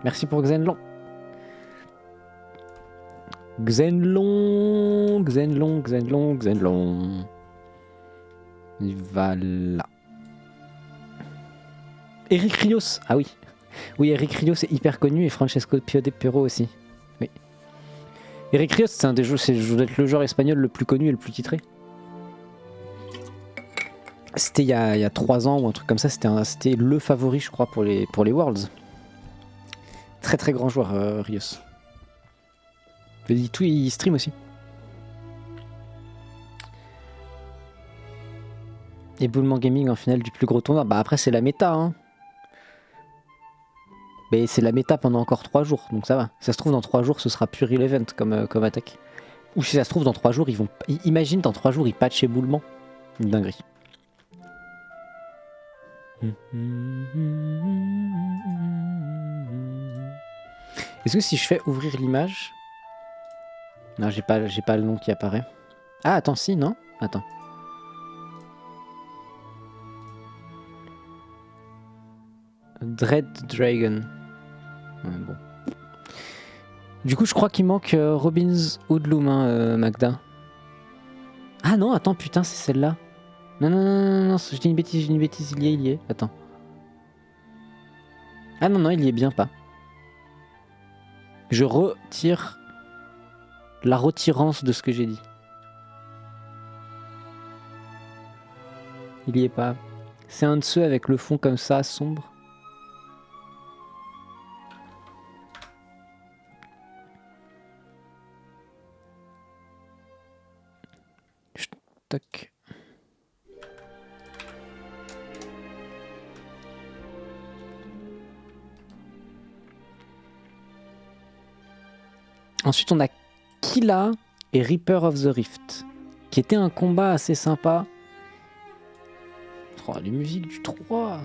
Merci pour Xenlong. Xenlong. Voilà. Eric Rios. Ah oui. Oui, Eric Rios est hyper connu et Francesco Piodepero aussi. Oui. Eric Rios, c'est un des jeux, c'est le joueur espagnol le plus connu et le plus titré. C'était il y a 3 ans ou un truc comme ça, c'était le favori je crois pour les Worlds. Très très grand joueur Rios. Il stream aussi. Éboulement Gaming en finale du plus gros tournoi. Bah après c'est la méta hein. Mais c'est la méta pendant encore 3 jours, donc ça va. Si ça se trouve dans 3 jours ce sera pure event comme attaque. Ou si ça se trouve dans 3 jours ils vont... Imagine dans 3 jours ils patchent éboulement. Une dinguerie. Est-ce que si je fais ouvrir l'image, Non, j'ai pas le nom qui apparaît. Ah, attends, si, non? Attends. Dread Dragon. Ouais, bon. Du coup, je crois qu'il manque Robin's Hoodlum, hein, Magda. Ah non, attends, putain, c'est celle-là. Non, non, non, non, non, je dis une bêtise, il y est. Attends. Ah non, non, il y est bien pas. Je retire la retirance de ce que j'ai dit. Il y est pas. C'est un de ceux avec le fond comme ça, sombre. Toc. Ensuite, on a Killa et Reaper of the Rift, qui était un combat assez sympa. Oh, les musiques du 3.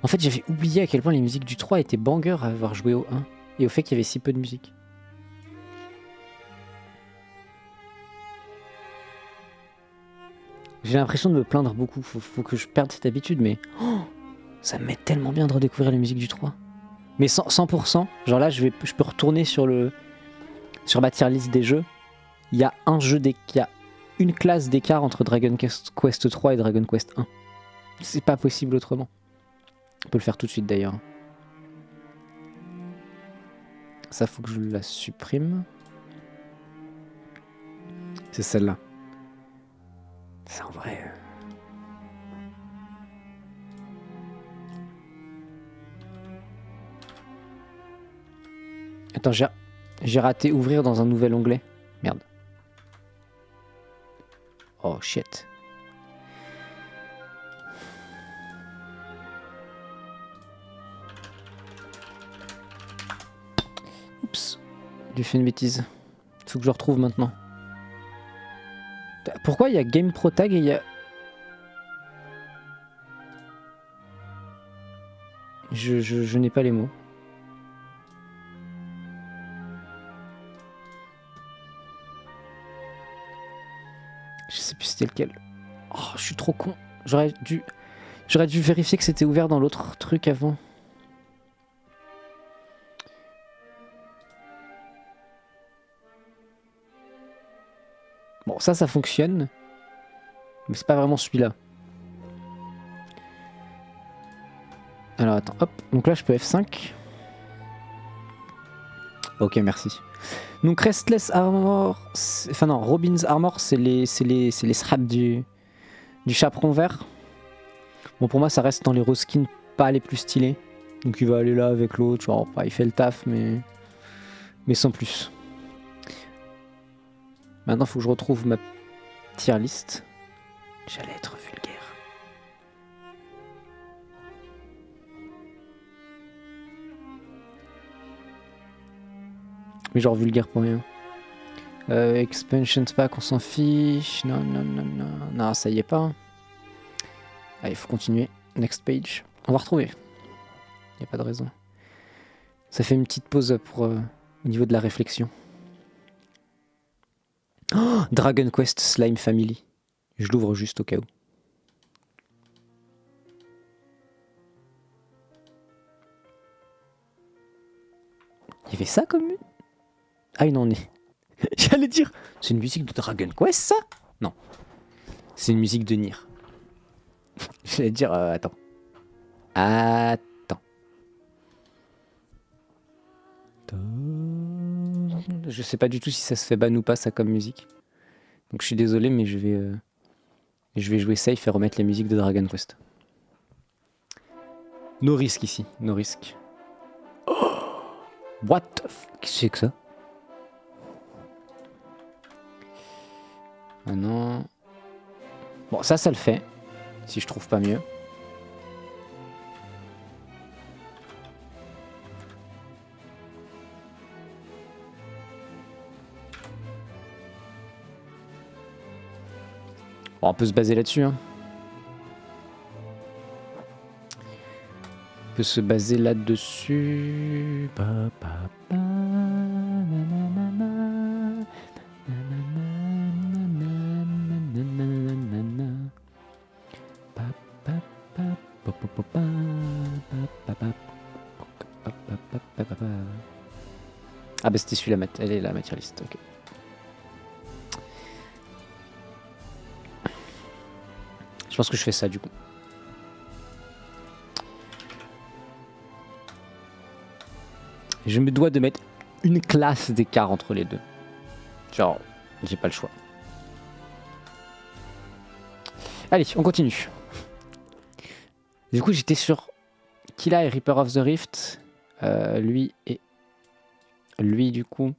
En fait, j'avais oublié à quel point les musiques du 3 étaient banger à avoir joué au 1 et au fait qu'il y avait si peu de musique. J'ai l'impression de me plaindre beaucoup, faut que je perde cette habitude, mais ça me met tellement bien de redécouvrir les musiques du 3. Mais 100%, genre là, je peux retourner sur ma tier list des jeux. Il y a une classe d'écart entre Dragon Quest 3 et Dragon Quest 1. C'est pas possible autrement. On peut le faire tout de suite d'ailleurs. Ça, faut que je la supprime. C'est celle-là. C'est en vrai. Attends, j'ai raté ouvrir dans un nouvel onglet. Merde. Oh shit. Oups. J'ai fait une bêtise. Faut que je le retrouve maintenant. Pourquoi il y a Game Pro Tag et il y a... Je n'ai pas les mots. Je sais plus c'était lequel. Oh, je suis trop con. J'aurais dû vérifier que c'était ouvert dans l'autre truc avant. Bon, ça fonctionne. Mais c'est pas vraiment celui-là. Alors attends, hop. Donc là, je peux F5. Ok, merci. Donc Restless Armor... Enfin non, Robin's Armor, c'est les scraps du chaperon vert. Bon, pour moi, ça reste dans les reskins pas les plus stylés. Donc il va aller là avec l'autre. Genre, il fait le taf, mais sans plus. Maintenant, il faut que je retrouve ma tier list. J'allais être vulgaire. Mais genre vulgaire pour rien. Expansion pack, on s'en fiche. Non, non, non, non. Non, ça y est pas. Allez, il faut continuer. Next page. On va retrouver. Il n'y a pas de raison. Ça fait une petite pause pour au niveau de la réflexion. Oh, Dragon Quest Slime Family. Je l'ouvre juste au cas où. Il y avait ça comme... Ah oui, non, on est... J'allais dire, c'est une musique de Dragon Quest, ça? Non. C'est une musique de Nier. J'allais dire, attends. Attends. Je sais pas du tout si ça se fait ban ou pas, ça, comme musique. Donc je suis désolé, mais je vais jouer safe et remettre la musique de Dragon Quest. No risque ici, no risque. Oh, what the f... Qu'est-ce que c'est que ça? Ah non. Bon, ça le fait. Si je trouve pas mieux. Bon, on peut se baser là-dessus. Hein. On peut se baser là-dessus. bah c'était celui-là, elle est la matérialiste, ok. Je pense que je fais ça du coup. Je me dois de mettre une classe d'écart entre les deux. Genre, j'ai pas le choix. Allez, on continue. Du coup, j'étais sur Killa et Reaper of the Rift. Lui et... Lui, du coup...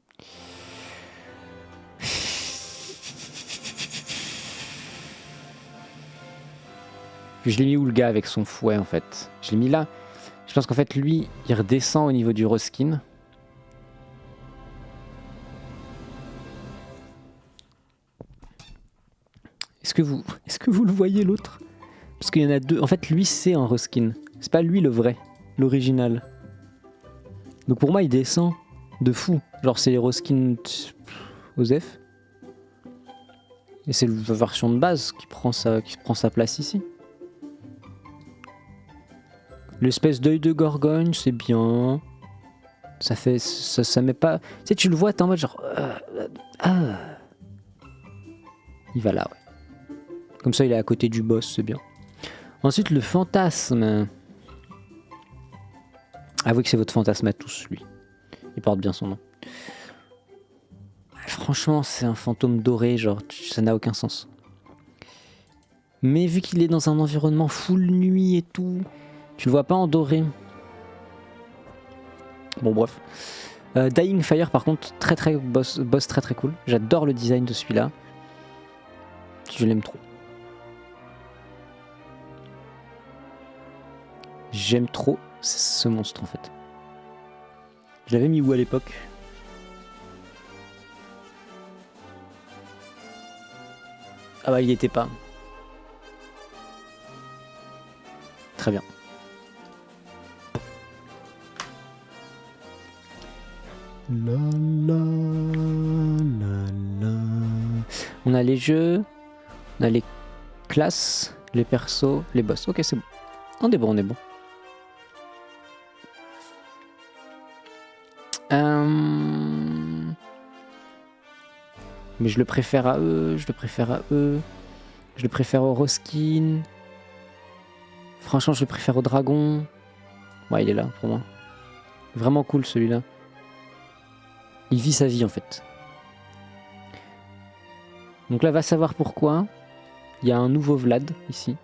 Je l'ai mis où le gars avec son fouet en fait? Je l'ai mis là. Je pense qu'en fait lui, il redescend au niveau du reskin. Est-ce que vous le voyez l'autre? Parce qu'il y en a deux. En fait lui c'est un reskin. C'est pas lui le vrai, l'original. Donc pour moi il descend de fou. Genre c'est les reskins Osef. Et c'est la version de base qui prend sa place ici. L'espèce d'œil de Gorgogne, c'est bien. Ça fait. Ça met pas. Tu sais, tu le vois, t'es en mode genre. Il va là, ouais. Comme ça, il est à côté du boss, c'est bien. Ensuite, le fantasme. Avouez que c'est votre fantasme à tous, lui. Il porte bien son nom. Franchement, c'est un fantôme doré, genre, ça n'a aucun sens. Mais vu qu'il est dans un environnement full nuit et tout. Tu le vois pas en doré. Bon bref. Dying Fire par contre, boss très très cool. J'adore le design de celui-là. Je l'aime trop. J'aime trop ce monstre en fait. Je l'avais mis où à l'époque? Ah bah il y était pas. Très bien. La, la, la, la. On a les jeux, on a les classes, les persos, les boss. Ok, c'est bon. On est bon, on est bon. Mais je le préfère à eux, je le préfère au Roskin. Franchement, je le préfère au dragon. Ouais, il est là pour moi. Vraiment cool celui-là. Il vit sa vie en fait. Donc là, va savoir pourquoi. Il y a un nouveau Vlad ici.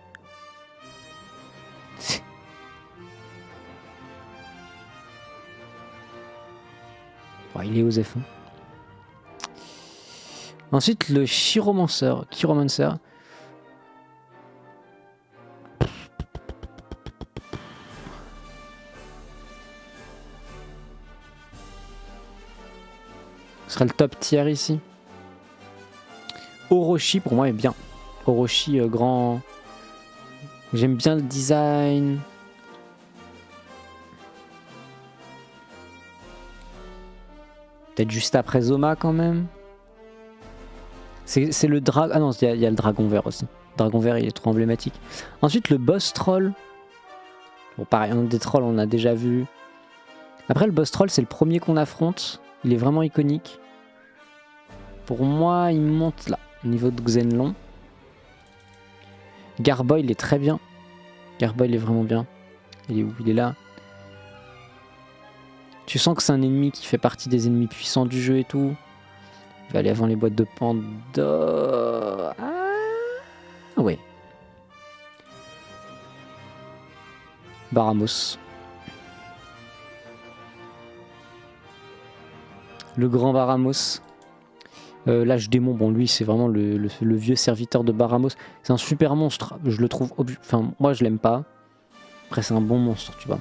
Bon, il est aux F1. Ensuite, le Chiromancer. Ce sera le top tier ici. Orochi pour moi est bien. Orochi grand. J'aime bien le design. Peut-être juste après Zoma quand même. C'est le dragon. Ah non, il y a le dragon vert aussi. Le dragon vert il est trop emblématique. Ensuite le boss troll. Bon pareil, un des trolls on a déjà vu. Après le boss troll c'est le premier qu'on affronte. Il est vraiment iconique. Pour moi, il monte là, au niveau de Xenlong. Garboy, il est très bien. Garboy, il est vraiment bien. Il est où? Il est là. Tu sens que c'est un ennemi qui fait partie des ennemis puissants du jeu et tout. Je vais aller avant les boîtes de Panda. Ah ouais. Baramos. Le grand Baramos. L'âge démon, bon lui c'est vraiment le vieux serviteur de Baramos. C'est un super monstre, je le trouve... Enfin moi je l'aime pas. Après c'est un bon monstre, tu vois.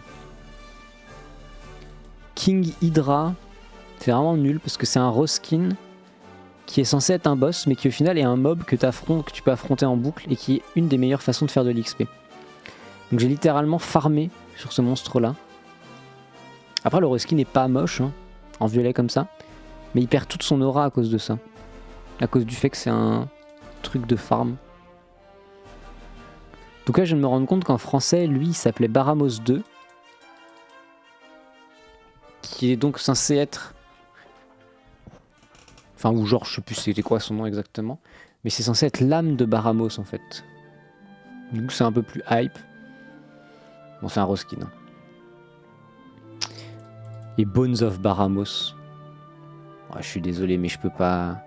King Hydra, c'est vraiment nul parce que c'est un reskin qui est censé être un boss mais qui au final est un mob que tu peux affronter en boucle et qui est une des meilleures façons de faire de l'XP. Donc j'ai littéralement farmé sur ce monstre là. Après le reskin n'est pas moche, hein, en violet comme ça. Mais il perd toute son aura à cause de ça. À cause du fait que c'est un truc de farm. En tout cas, je viens de me rendre compte qu'en français, lui, il s'appelait Baramos 2. Qui est donc censé être Enfin, ou genre, je sais plus c'était quoi son nom exactement. Mais c'est censé être l'âme de Baramos en fait. Du coup, c'est un peu plus hype. Bon, c'est un reskin. Hein. Et Bones of Baramos. Ouais, je suis désolé, mais je peux pas.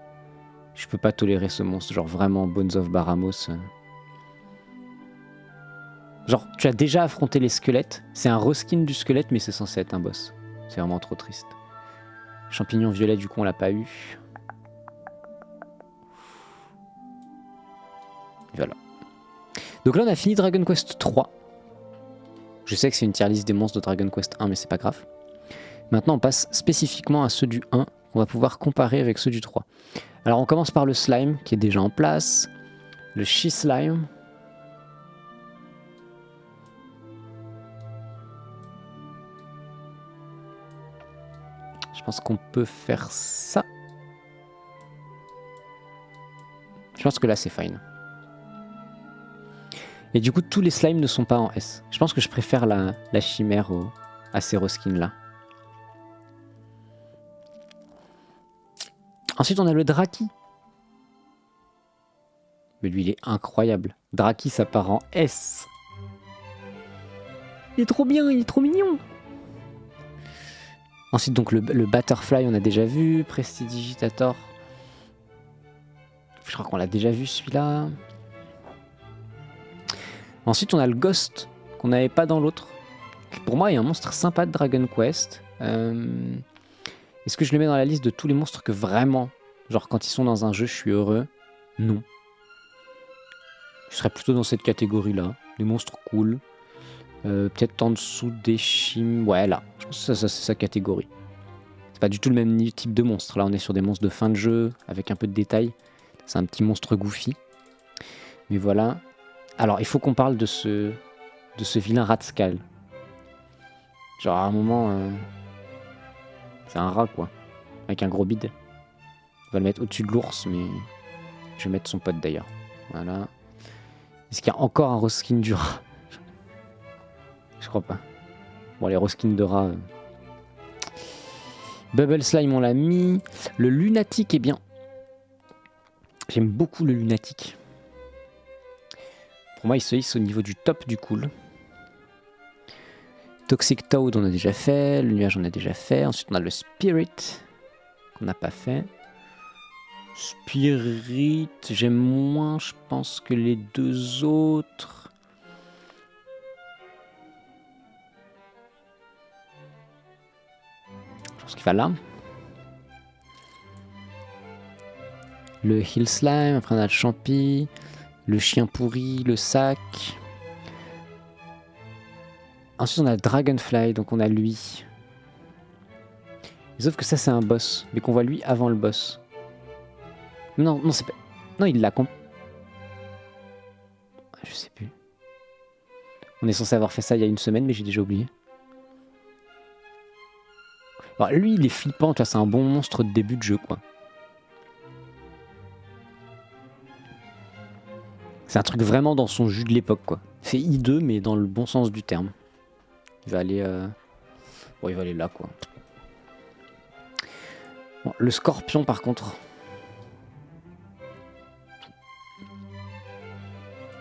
Je peux pas tolérer ce monstre. Genre, vraiment, Bones of Baramos. Genre, tu as déjà affronté les squelettes. C'est un reskin du squelette, mais c'est censé être un boss. C'est vraiment trop triste. Champignon violet, du coup, on l'a pas eu. Voilà. Donc là, on a fini Dragon Quest 3. Je sais que c'est une tier list des monstres de Dragon Quest 1, mais c'est pas grave. Maintenant, on passe spécifiquement à ceux du 1. On va pouvoir comparer avec ceux du 3. Alors, on commence par le slime, qui est déjà en place. Le She-Slime. Je pense qu'on peut faire ça. Je pense que là, c'est fine. Et du coup, tous les slimes ne sont pas en S. Je pense que je préfère la chimère à ces reskins là. Ensuite, on a le Draki. Mais lui, il est incroyable. Draki, ça part en S. Il est trop bien, il est trop mignon. Ensuite, donc, le Butterfly, on a déjà vu. Prestidigitator. Je crois qu'on l'a déjà vu, celui-là. Ensuite, on a le Ghost, qu'on n'avait pas dans l'autre. Pour moi, il y a un monstre sympa de Dragon Quest. Est-ce que je le mets dans la liste de tous les monstres que vraiment, genre quand ils sont dans un jeu, je suis heureux? Non. Je serais plutôt dans cette catégorie-là. Des monstres cool. Peut-être en dessous des chimes. Ouais, là. Je pense que ça c'est sa catégorie. C'est pas du tout le même type de monstre. Là, on est sur des monstres de fin de jeu, avec un peu de détails. C'est un petit monstre goofy. Mais voilà. Alors, il faut qu'on parle de ce vilain Ratscal. Genre, à un moment... c'est un rat, quoi. Avec un gros bide. On va le mettre au-dessus de l'ours, mais... Je vais mettre son pote, d'ailleurs. Voilà. Est-ce qu'il y a encore un reskin du rat? Je crois pas. Bon, les reskins de rat... Bubble Slime, on l'a mis. Le Lunatic est bien. J'aime beaucoup le Lunatic. Pour moi, il se hisse au niveau du top du cool. Toxic Toad, on a déjà fait. Le nuage, on a déjà fait. Ensuite, on a le Spirit, qu'on n'a pas fait. Spirit, j'aime moins, je pense, que les deux autres. Je pense qu'il va là. Le Hill Slime, après on a le Champi. Le chien pourri, le sac. Ensuite, on a le Dragonfly, donc on a lui. Sauf que ça, c'est un boss, mais qu'on voit lui avant le boss. Non, non, c'est pas... Non, il l'a je sais plus. On est censé avoir fait ça il y a une semaine, mais j'ai déjà oublié. Alors, lui, il est flippant, tu vois, c'est un bon monstre de début de jeu, quoi. C'est un truc vraiment dans son jus de l'époque, quoi. C'est hideux, mais dans le bon sens du terme. Il va aller... Bon, il va aller là, quoi. Bon, le scorpion, par contre...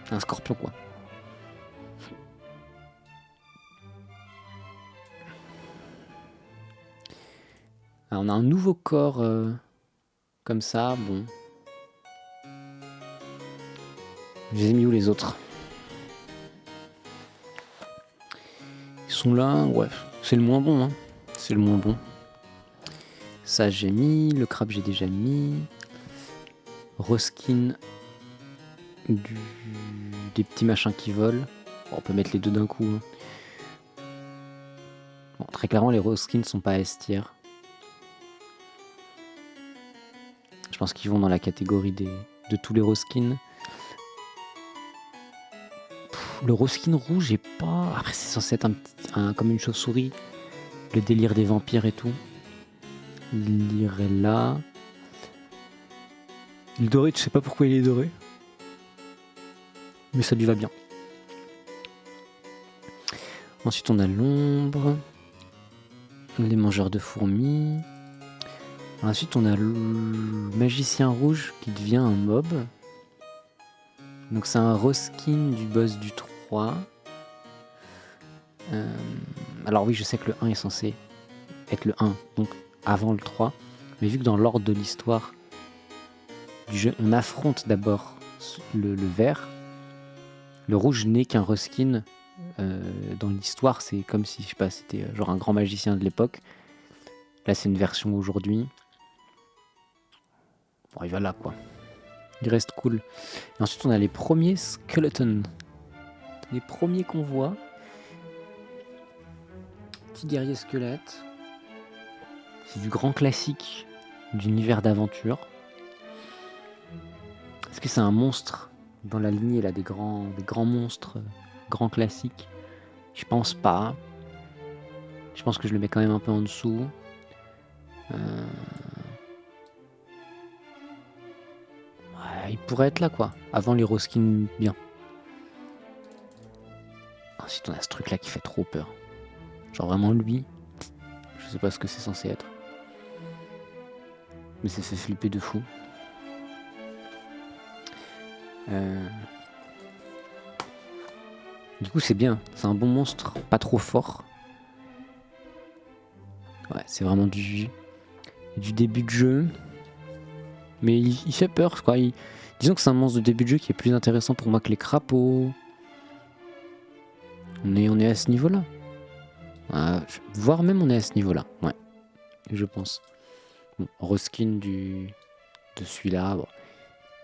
Un scorpion, quoi. Alors, on a un nouveau corps comme ça, bon. Je les ai mis où les autres? Ils sont là, ouais. C'est le moins bon, hein. C'est le moins bon. Ça j'ai mis, le crabe j'ai déjà mis. Reskin des petits machins qui volent. Bon, on peut mettre les deux d'un coup. Hein. Bon, très clairement, les reskins sont pas S tier. Je pense qu'ils vont dans la catégorie de tous les reskins. Le reskin rouge est pas... Après, c'est censé être comme une chauve-souris. Le délire des vampires et tout. Il irait là. Le doré, tu sais pas pourquoi il est doré. Mais ça lui va bien. Ensuite, on a l'ombre. Les mangeurs de fourmis. Ensuite, on a le magicien rouge qui devient un mob. Donc c'est un reskin du boss du 3. Alors oui, je sais que le 1 est censé être le 1, donc avant le 3. Mais vu que dans l'ordre de l'histoire du jeu, on affronte d'abord le vert, le rouge n'est qu'un reskin. Dans l'histoire, c'est comme si, je sais pas, c'était genre un grand magicien de l'époque. Là, c'est une version aujourd'hui. Bon, il va là, quoi. Il reste cool. Et ensuite, on a les premiers skeletons. Les premiers qu'on voit. Petit guerrier squelette. C'est du grand classique d'univers d'aventure. Est-ce que c'est un monstre dans la lignée là, des grands monstres, grands classiques? Je pense pas. Je pense que je le mets quand même un peu en dessous. Ouais, il pourrait être là, quoi. Avant les Roskin, bien. Ensuite, on a ce truc là qui fait trop peur. Genre vraiment lui. Je sais pas ce que c'est censé être. Mais ça fait flipper de fou. Du coup, c'est bien. C'est un bon monstre, pas trop fort. Ouais, c'est vraiment du début de jeu. Mais il fait peur, je crois. Disons que c'est un monstre de début de jeu qui est plus intéressant pour moi que les crapauds. On est à ce niveau-là. Voire même on est à ce niveau-là. Ouais, je pense. Bon, reskin de celui-là. Bon.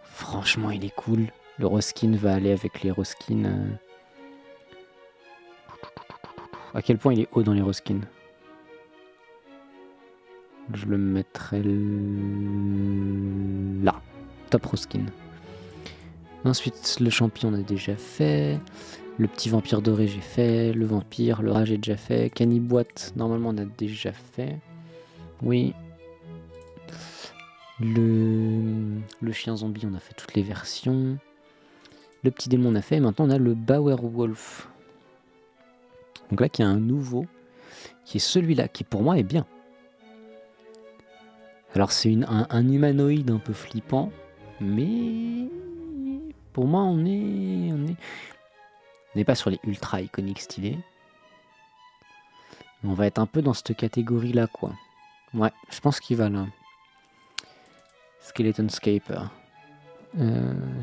Franchement, il est cool. Le reskin va aller avec les reskins. À quel point il est haut dans les reskins? Je le mettrai là. Top reskin. Ensuite, le champion, on a déjà fait. Le petit vampire doré, j'ai fait. Le vampire, le rat, j'ai déjà fait. Caniboite, normalement, on a déjà fait. Oui. Le chien zombie, on a fait toutes les versions. Le petit démon, on a fait. Et maintenant, on a le Bauerwolf. Donc là, qui est un nouveau. Qui est celui-là, qui pour moi est bien. Alors, c'est un humanoïde un peu flippant. Mais pour moi, on n'est pas sur les ultra iconiques stylés. On va être un peu dans cette catégorie-là, quoi. Ouais, je pense qu'il va là. Skeleton Scaper.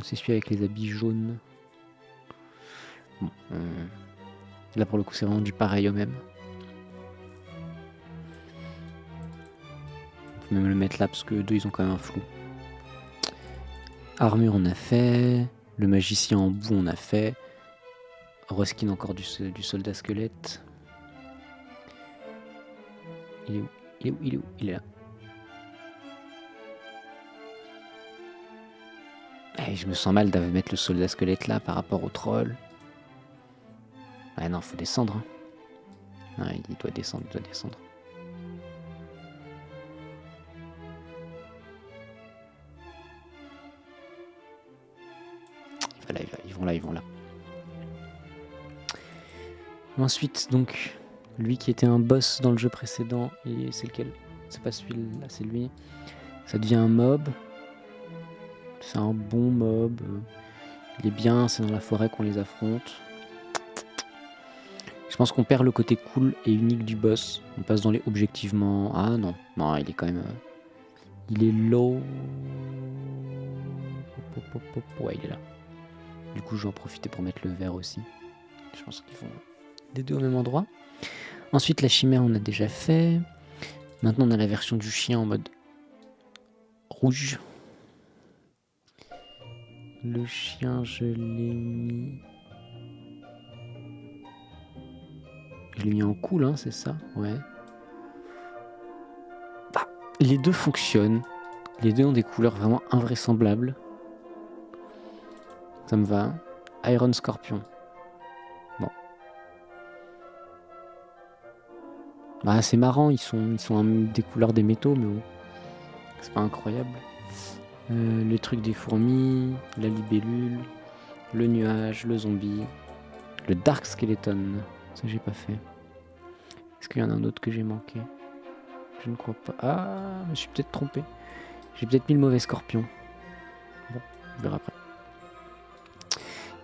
C'est celui avec les habits jaunes. Bon, là, pour le coup, c'est vraiment du pareil au même. On peut même le mettre là, parce que eux deux, ils ont quand même un flou. Armure, on a fait. Le magicien en boue, on a fait. Reskin encore du soldat squelette. Il est où? Il est où? Il est où? Il est là. Eh, je me sens mal de mettre le soldat squelette là par rapport au troll. Ouais, non, faut descendre. Hein. Ouais, il doit descendre, il doit descendre. Ils vont là. Ensuite, donc, lui qui était un boss dans le jeu précédent, et c'est lequel? C'est pas celui-là, c'est lui. Ça devient un mob. C'est un bon mob. Il est bien, c'est dans la forêt qu'on les affronte. Je pense qu'on perd le côté cool et unique du boss. On passe dans les objectivement. Ah non, non, il est quand même. Il est low. Ouais, il est là. Du coup, je vais en profiter pour mettre le vert aussi. Je pense qu'ils vont les deux au même endroit. Ensuite, la chimère, on a déjà fait. Maintenant, on a la version du chien en mode rouge. Le chien, je l'ai mis. Je l'ai mis en cool, hein, c'est ça? Ouais. Bah, les deux fonctionnent. Les deux ont des couleurs vraiment invraisemblables. Ça me va. Iron Scorpion. Bon. Bah, c'est marrant, ils sont des couleurs des métaux, mais bon. C'est pas incroyable. Les trucs des fourmis, la libellule, le nuage, le zombie, le Dark Skeleton. Ça, j'ai pas fait. Est-ce qu'il y en a un autre que j'ai manqué? Je ne crois pas. Ah, je me suis peut-être trompé. J'ai peut-être mis le mauvais scorpion. Bon, on verra après.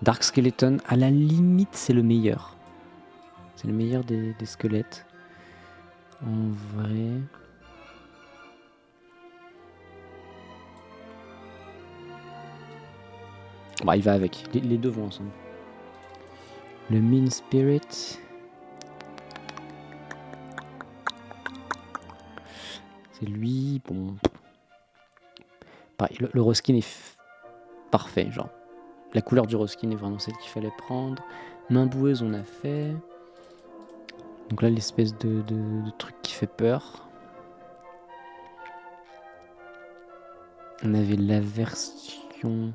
Dark Skeleton, à la limite, c'est le meilleur. C'est le meilleur des squelettes. En vrai. Bah, il va avec. Les deux vont ensemble. Le Mean Spirit. C'est lui. Bon. Pareil, le reskin est parfait. Genre, la couleur du reskin est vraiment celle qu'il fallait prendre. Main boueuse, on a fait. Donc là, l'espèce de truc qui fait peur. On avait la version...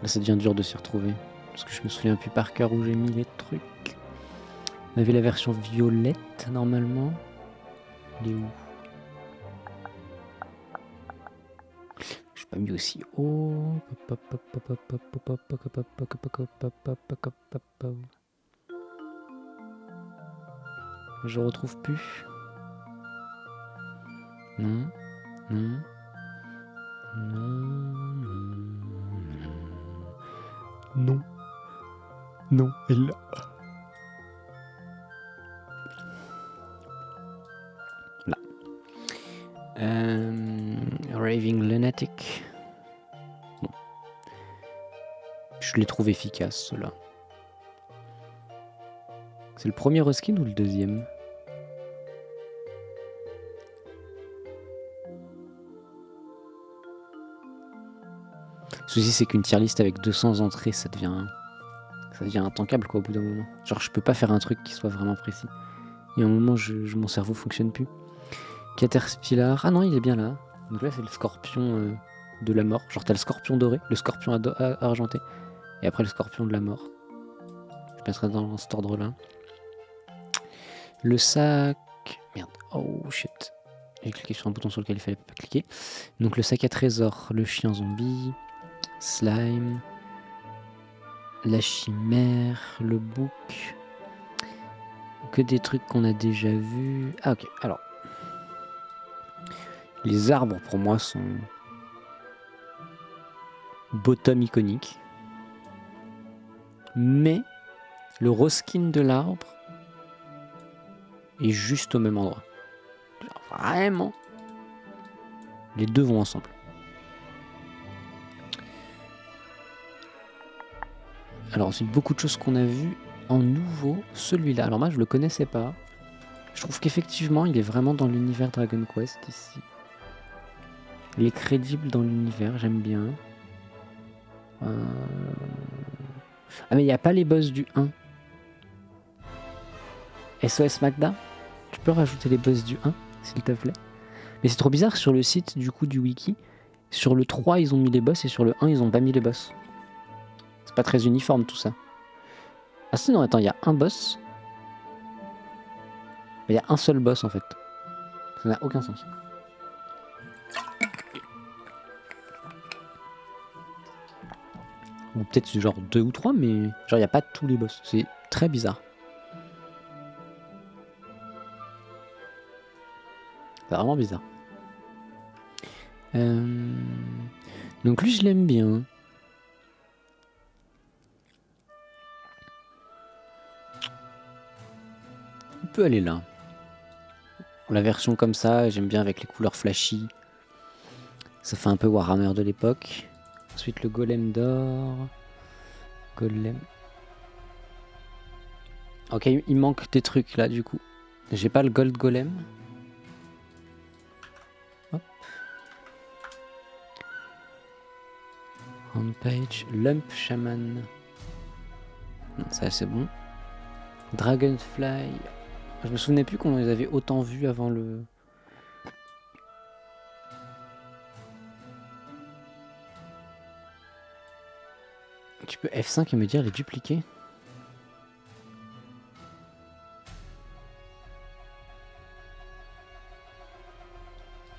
Là, ça devient dur de s'y retrouver. Parce que je me souviens plus par cœur où j'ai mis les trucs. On avait la version violette, normalement. Elle est où? Je suis pas mis aussi haut. Je retrouve plus. Non. Non. Non. Non, elle l'a. Là. Raving Lunatic. Bon. Je les trouve efficaces, ceux-là. C'est le premier reskin ou le deuxième? Le souci, c'est qu'une tier list avec 200 entrées, ça devient intankable quoi, au bout d'un moment. Genre, je peux pas faire un truc qui soit vraiment précis. Il y a un moment, mon cerveau fonctionne plus. Caterpillar. Ah non, il est bien là. Donc là, c'est le scorpion de la mort. Genre, t'as le scorpion doré, le scorpion argenté, et après le scorpion de la mort. Je passerai dans cet ordre-là. Le sac. Merde. Oh shit. J'ai cliqué sur un bouton sur lequel il fallait pas cliquer. Donc le sac à trésor, le chien zombie, slime, la chimère, le bouc. Que des trucs qu'on a déjà vus. Ah ok, alors. Les arbres pour moi sont bottom iconique. Mais le reskin de l'arbre est juste au même endroit. Genre, vraiment. Les deux vont ensemble. Alors ensuite, beaucoup de choses qu'on a vues en nouveau. Celui-là, alors moi je le connaissais pas. Je trouve qu'effectivement il est vraiment dans l'univers Dragon Quest ici. Il est crédible dans l'univers, j'aime bien. Ah mais il n'y a pas les boss du 1. SOS Magda, tu peux rajouter les boss du 1 s'il te plaît. Mais c'est trop bizarre sur le site du coup du wiki. Sur le 3 ils ont mis les boss et sur le 1 ils ont pas mis les boss. C'est pas très uniforme tout ça. Ah si non attends, il y a un boss. Il y a un seul boss en fait. Ça n'a aucun sens. Ou peut-être genre 2 ou 3 mais genre il n'y a pas tous les boss. C'est très bizarre. C'est vraiment bizarre. Donc lui je l'aime bien. On peut aller là. La version comme ça, j'aime bien avec les couleurs flashy. Ça fait un peu Warhammer de l'époque. Ensuite le golem d'or. Golem. Ok, il manque des trucs là du coup. J'ai pas le gold golem. Hop. Rampage. Lump shaman. Non, ça c'est bon. Dragonfly. Je me souvenais plus qu'on les avait autant vus avant le... Tu peux F5 et me dire les dupliquer.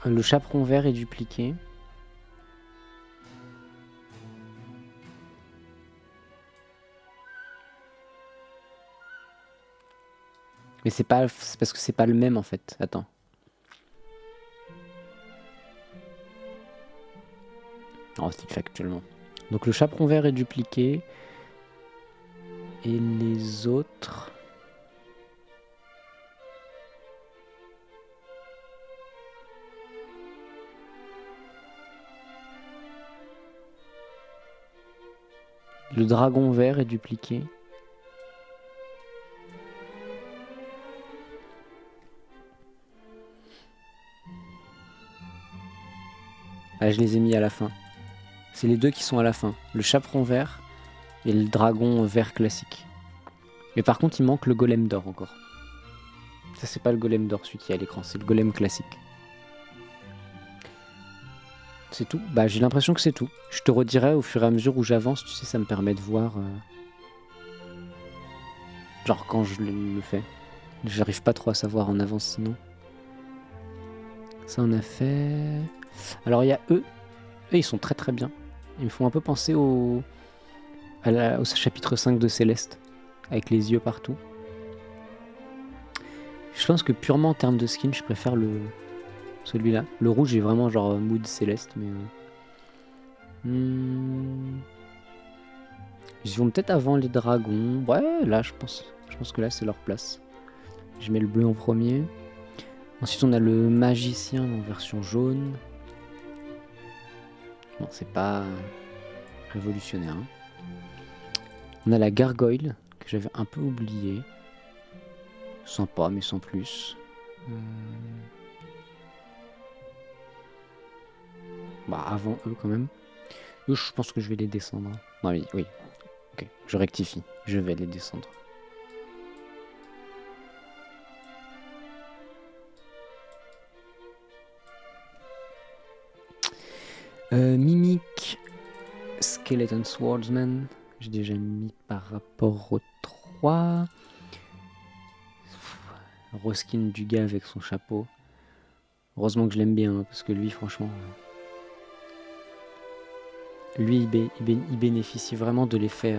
Le chaperon vert est dupliqué. Mais c'est parce que c'est pas le même en fait. Attends. Oh, c'est factuellement. Donc le chaperon vert est dupliqué. Et les autres... Le dragon vert est dupliqué. Ah, je les ai mis à la fin. C'est les deux qui sont à la fin. Le chaperon vert et le dragon vert classique. Mais par contre, il manque le golem d'or encore. Ça, c'est pas le golem d'or, celui qui est à l'écran. C'est le golem classique. C'est tout. Bah, j'ai l'impression que c'est tout. Je te redirai au fur et à mesure où j'avance. Tu sais, ça me permet de voir... genre quand je le fais. J'arrive pas trop à savoir en avance sinon. Ça, on a fait... Alors, il y a eux. Eux, ils sont très très bien. Ils me font un peu penser au chapitre 5 de Céleste. Avec les yeux partout. Je pense que purement en termes de skin, je préfère celui-là. Le rouge est vraiment genre mood Céleste, mais... Ils vont peut-être avant les dragons. Ouais, là, je pense que là, c'est leur place. Je mets le bleu en premier. Ensuite, on a le magicien en version jaune. Bon, c'est pas révolutionnaire. Hein. On a la gargoyle, que j'avais un peu oublié. Sympa, mais sans plus. Bah, avant eux, quand même. Eux, je pense que je vais les descendre. Non, oui, oui. Ok, je rectifie. Je vais les descendre. Mimic, Skeleton Swordsman, j'ai déjà mis par rapport aux 3. Roskin du gars avec son chapeau. Heureusement que je l'aime bien, hein, parce que lui, franchement... Lui, il bénéficie vraiment de l'effet...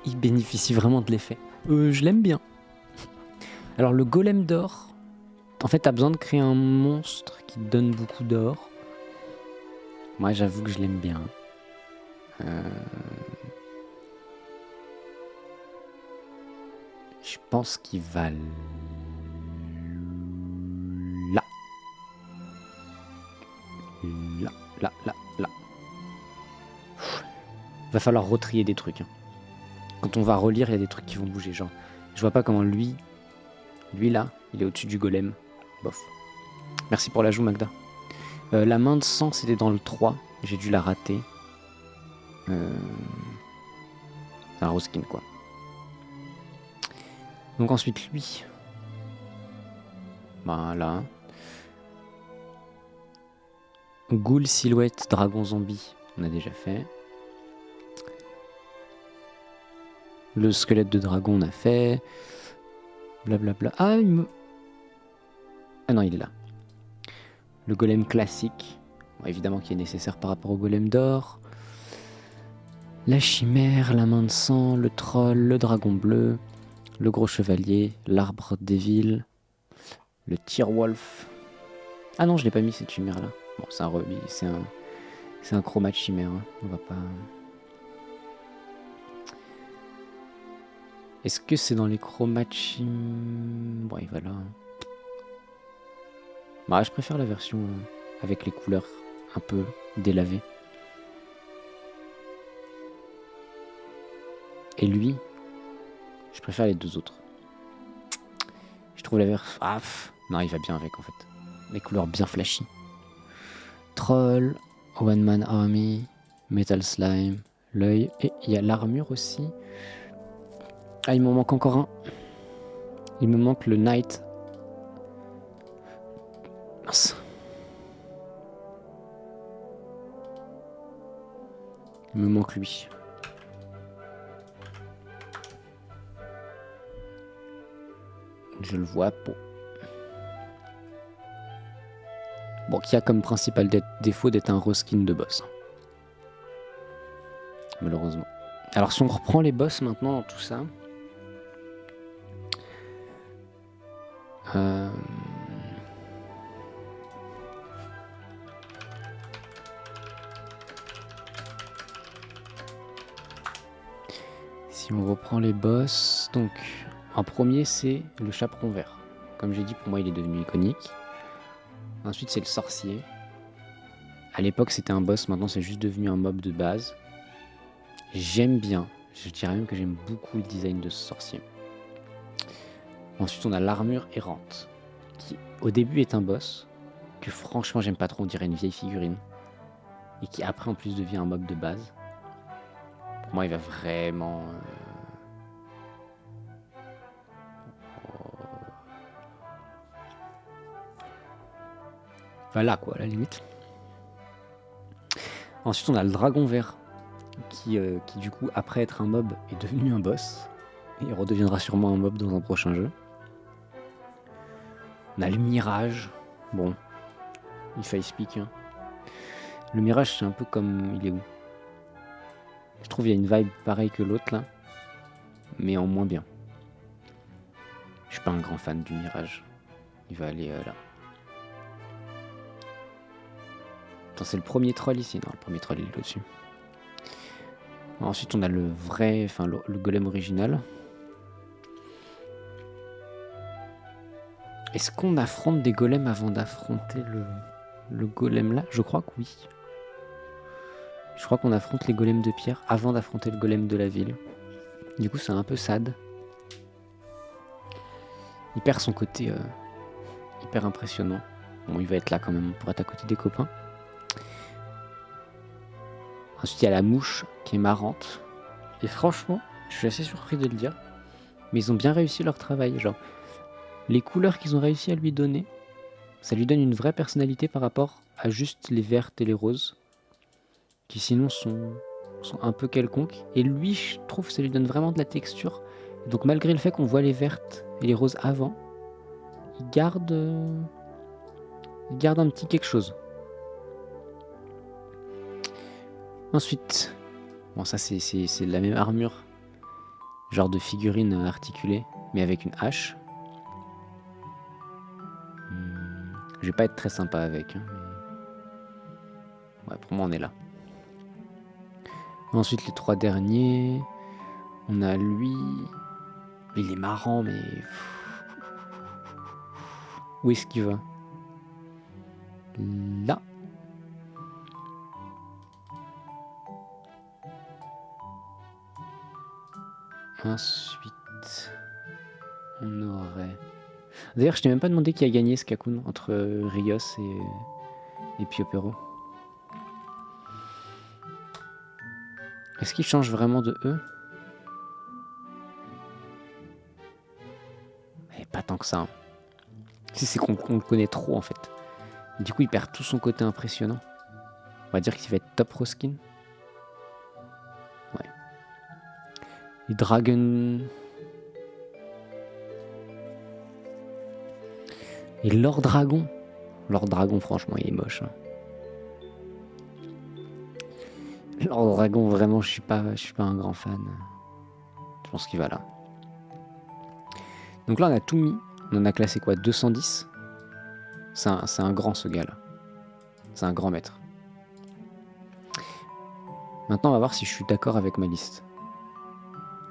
Il bénéficie vraiment de l'effet. Je l'aime bien. Alors, le golem d'or... En fait, t'as besoin de créer un monstre qui te donne beaucoup d'or. Moi, j'avoue que je l'aime bien. Je pense qu'il va là. Là. Va falloir retrier des trucs. Hein. Quand on va relire, il y a des trucs qui vont bouger. Genre, je vois pas comment lui là, il est au-dessus du golem. Bof. Merci pour l'ajout, Magda. La main de sang, c'était dans le 3. J'ai dû la rater. C'est un roskin, quoi. Donc ensuite, lui. Voilà. Ghoul, silhouette, dragon, zombie. On a déjà fait. Le squelette de dragon, on a fait. Blablabla. Ah, ah non, il est là. Le golem classique. Bon, évidemment qui est nécessaire par rapport au golem d'or. La chimère, la main de sang, le troll, le dragon bleu, le gros chevalier, l'arbre des villes, le tire-wolf. Ah non, je l'ai pas mis cette chimère là. Bon, c'est un rebis, c'est un chromat de chimère. Hein. On va pas. Est-ce que c'est dans les chromats de chimère? Bon, et voilà. Bah, je préfère la version avec les couleurs un peu délavées. Et lui, je préfère les deux autres. Je trouve la version... Ah, non, il va bien avec en fait. Les couleurs bien flashy. Troll, One Man Army, Metal Slime, l'œil. Et il y a l'armure aussi. Ah, il m'en manque encore un. Il me manque le Knight. Mince. Il me manque lui. Je le vois pas. Bon, qui a comme principal défaut d'être un reskin de boss. Malheureusement. Alors si on reprend les boss maintenant dans tout ça. Si on reprend les boss, donc en premier c'est le chaperon vert. Comme j'ai dit, pour moi il est devenu iconique. Ensuite c'est le sorcier. À l'époque c'était un boss, maintenant c'est juste devenu un mob de base. J'aime bien, je dirais même que j'aime beaucoup le design de ce sorcier. Ensuite on a l'armure errante, qui au début est un boss, que franchement j'aime pas trop, on dirait une vieille figurine. Et qui après en plus devient un mob de base. Pour moi il va vraiment... Voilà quoi, à la limite. Ensuite, on a le dragon vert, qui du coup, après être un mob, est devenu un boss. Et il redeviendra sûrement un mob dans un prochain jeu. On a le mirage. Bon, il face speak. Hein. Le mirage, c'est un peu comme... Il est où? Je trouve qu'il y a une vibe pareille que l'autre, là. Mais en moins bien. Je suis pas un grand fan du mirage. Il va aller là. Attends, c'est le premier troll ici. Non, le premier troll, il est au-dessus. Ensuite, on a le vrai, enfin le golem original. Est-ce qu'on affronte des golems avant d'affronter le golem là? Je crois que oui. Je crois qu'on affronte les golems de pierre avant d'affronter le golem de la ville. Du coup, c'est un peu sad. Il perd son côté hyper impressionnant. Bon, il va être là quand même pour être à côté des copains. Ensuite, il y a la mouche qui est marrante. Et franchement, je suis assez surpris de le dire. Mais ils ont bien réussi leur travail. Genre, les couleurs qu'ils ont réussi à lui donner, ça lui donne une vraie personnalité par rapport à juste les vertes et les roses. Qui sinon sont un peu quelconques. Et lui, je trouve que ça lui donne vraiment de la texture. Donc malgré le fait qu'on voit les vertes et les roses avant, il garde un petit quelque chose. Ensuite, bon ça c'est la même armure, genre de figurine articulée, mais avec une hache. Je vais pas être très sympa avec. Hein, mais... Ouais, pour moi on est là. Ensuite les trois derniers, on a lui. Il est marrant mais... Où est-ce qu'il va? Là. Ensuite, on aurait... D'ailleurs, je t'ai même pas demandé qui a gagné ce Kakun entre Rios et Piopero. Est-ce qu'il change vraiment de eux? Eh, pas tant que ça. Hein. Si c'est qu'on le connaît trop en fait. Du coup, il perd tout son côté impressionnant. On va dire qu'il va être top Roskin. Ouais. Et Dragon... Et Lord Dragon. Lord Dragon, franchement, il est moche. Hein. Lord Dragon, vraiment, je suis pas un grand fan. Je pense qu'il va là. Donc là, on a tout mis. On en a classé quoi? 210. C'est un grand ce gars là. C'est un grand maître. Maintenant, on va voir si je suis d'accord avec ma liste.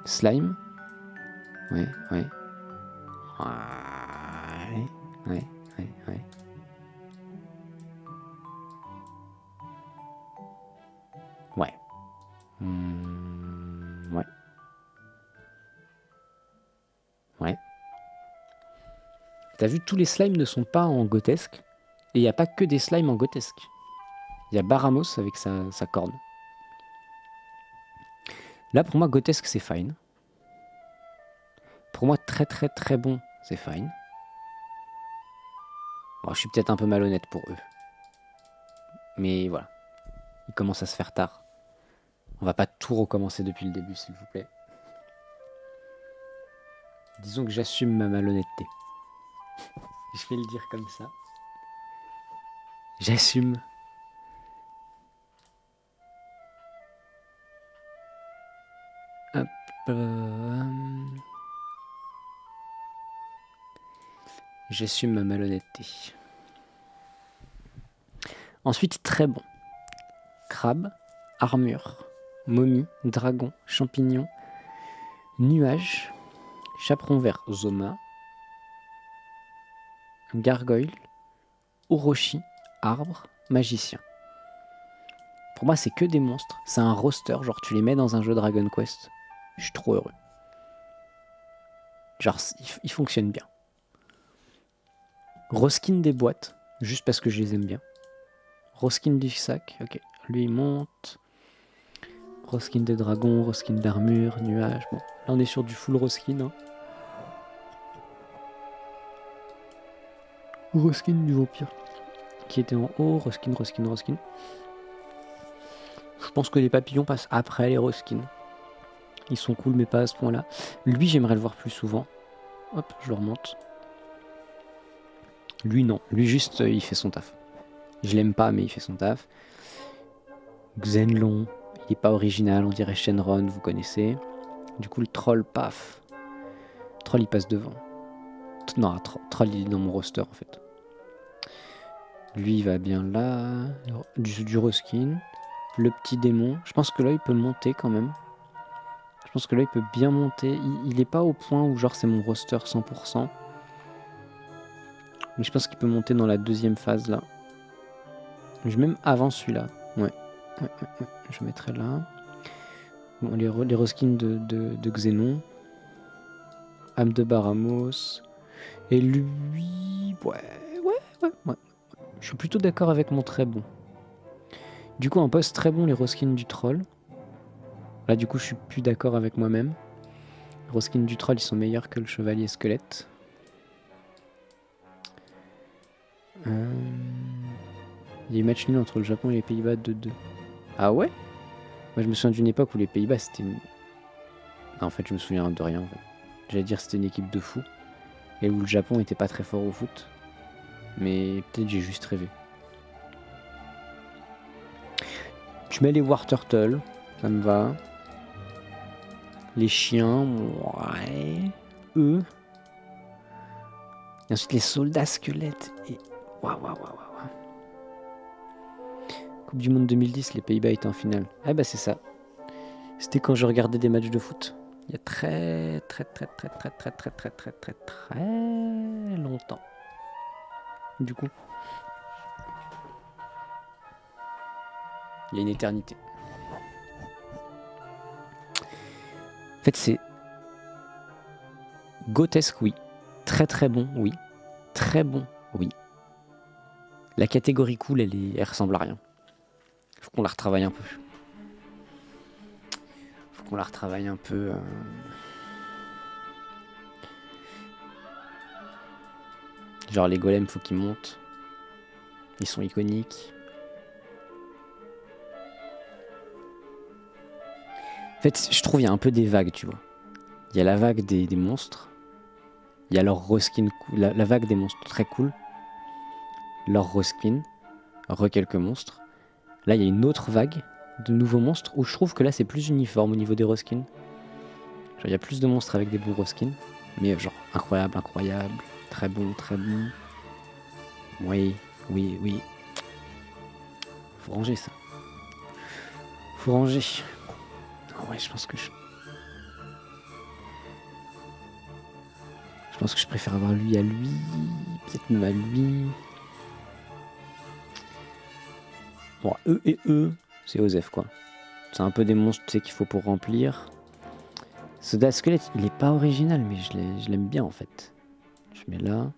Slime. Ouais. Ouais. Ouais. Ouais. Ouais. T'as vu, tous les slimes ne sont pas en grotesque. Et il n'y a pas que des slimes en grotesque. Il y a Baramos avec sa corne. Là, pour moi, grotesque, c'est fine. Pour moi, très très très bon, c'est fine. Bon, je suis peut-être un peu malhonnête pour eux. Mais voilà. Il commence à se faire tard. On va pas tout recommencer depuis le début, s'il vous plaît. Disons que j'assume ma malhonnêteté. Je vais le dire comme ça. J'assume. Hop. J'assume ma malhonnêteté. Ensuite, très bon. Crabe, armure, momie, dragon, champignon, Nuage, Chaperon vert Zoma, Gargoyle, Orochi, Arbre, Magicien. Pour moi, c'est que des monstres. C'est un roster, genre tu les mets dans un jeu Dragon Quest. Je suis trop heureux. Genre, il fonctionne bien. Reskin des boîtes, juste parce que je les aime bien. Reskin du sac, ok. Lui, il monte. Reskin des dragons, reskin d'armure, nuages. Bon, là, on est sur du full reskin. Hein. Reskin du vampire. Qui était en haut, reskin. Je pense que les papillons passent après les reskins. Ils sont cool, mais pas à ce point-là. Lui, j'aimerais le voir plus souvent. Hop, je le remonte. Lui, non. Lui, juste, il fait son taf. Je l'aime pas, mais il fait son taf. Xenlong, il est pas original, on dirait Shenron, vous connaissez. Du coup, le troll, paf. Troll, il passe devant. Non, troll, il est dans mon roster, en fait. Lui, il va bien là. Du reskin. Le petit démon. Je pense que là, il peut monter quand même. Je pense que là, il peut bien monter. Il est pas au point où, genre, c'est mon roster 100%. Mais je pense qu'il peut monter dans la deuxième phase, là. Même avant celui-là. Ouais. Je mettrai là. Bon, les reskins de Xenon. Âme de Baramos. Et lui... Ouais. Je suis plutôt d'accord avec mon très bon. Du coup, un poste très bon, les reskins du troll. Là, du coup, je suis plus d'accord avec moi-même. Les reskins du troll, ils sont meilleurs que le chevalier squelette. Il y a eu match nul entre le Japon et les Pays-Bas 2-2. Ah ouais? Moi, je me souviens d'une époque où les Pays-Bas, c'était... Non, en fait, je me souviens de rien. En fait. J'allais dire que c'était une équipe de fous. Et où le Japon était pas très fort au foot. Mais peut-être j'ai juste rêvé. Tu mets les War Turtle, ça me va. Les chiens, ouais. Eux. Et ensuite les soldats squelettes. Et... Waouh. Coupe du Monde 2010, les Pays-Bas étaient en finale. Ah bah c'est ça. C'était quand je regardais des matchs de foot. Il y a très longtemps. Du coup. Il y a une éternité. En fait, c'est grotesque, oui. Très bon, oui. Très bon, oui. La catégorie cool, elle ressemble à rien. Faut qu'on la retravaille un peu. Genre les golems, faut qu'ils montent. Ils sont iconiques. En fait, je trouve il y a un peu des vagues, tu vois. Il y a la vague des monstres. Il y a leur reskin, la vague des monstres très cool. Leur reskin, quelques monstres. Là, il y a une autre vague de nouveaux monstres où je trouve que là, c'est plus uniforme au niveau des reskins. Genre, il y a plus de monstres avec des bons reskins. Mais genre, incroyable. Très bon. Oui. Faut ranger ça. Ah ouais, je pense que je préfère avoir lui à lui. Peut-être même à lui. Bon, eux, c'est Osef quoi. C'est un peu des monstres, tu sais, qu'il faut pour remplir. Soda Squelette, il est pas original, mais je l'aime bien en fait. Je mets là.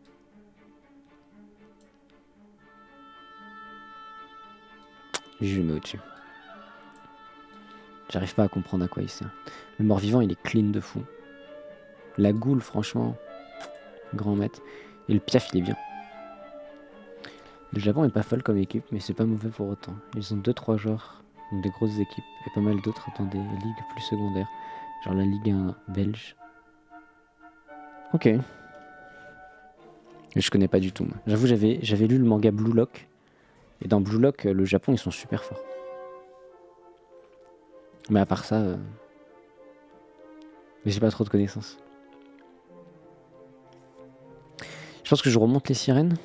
Je le mets au-dessus. J'arrive pas à comprendre à quoi il sert. Le mort-vivant, il est clean de fou. La goule, franchement, grand maître. Et le piaf, il est bien. Le Japon est pas folle comme équipe, mais c'est pas mauvais pour autant. Ils ont 2-3 joueurs, donc des grosses équipes, et pas mal d'autres dans des ligues plus secondaires. Genre la Ligue 1 belge. Ok. Je connais pas du tout. Moi. J'avoue, j'avais lu le manga Blue Lock. Et dans Blue Lock, le Japon, ils sont super forts. Mais à part ça, mais j'ai pas trop de connaissances. Je pense que je remonte les sirènes.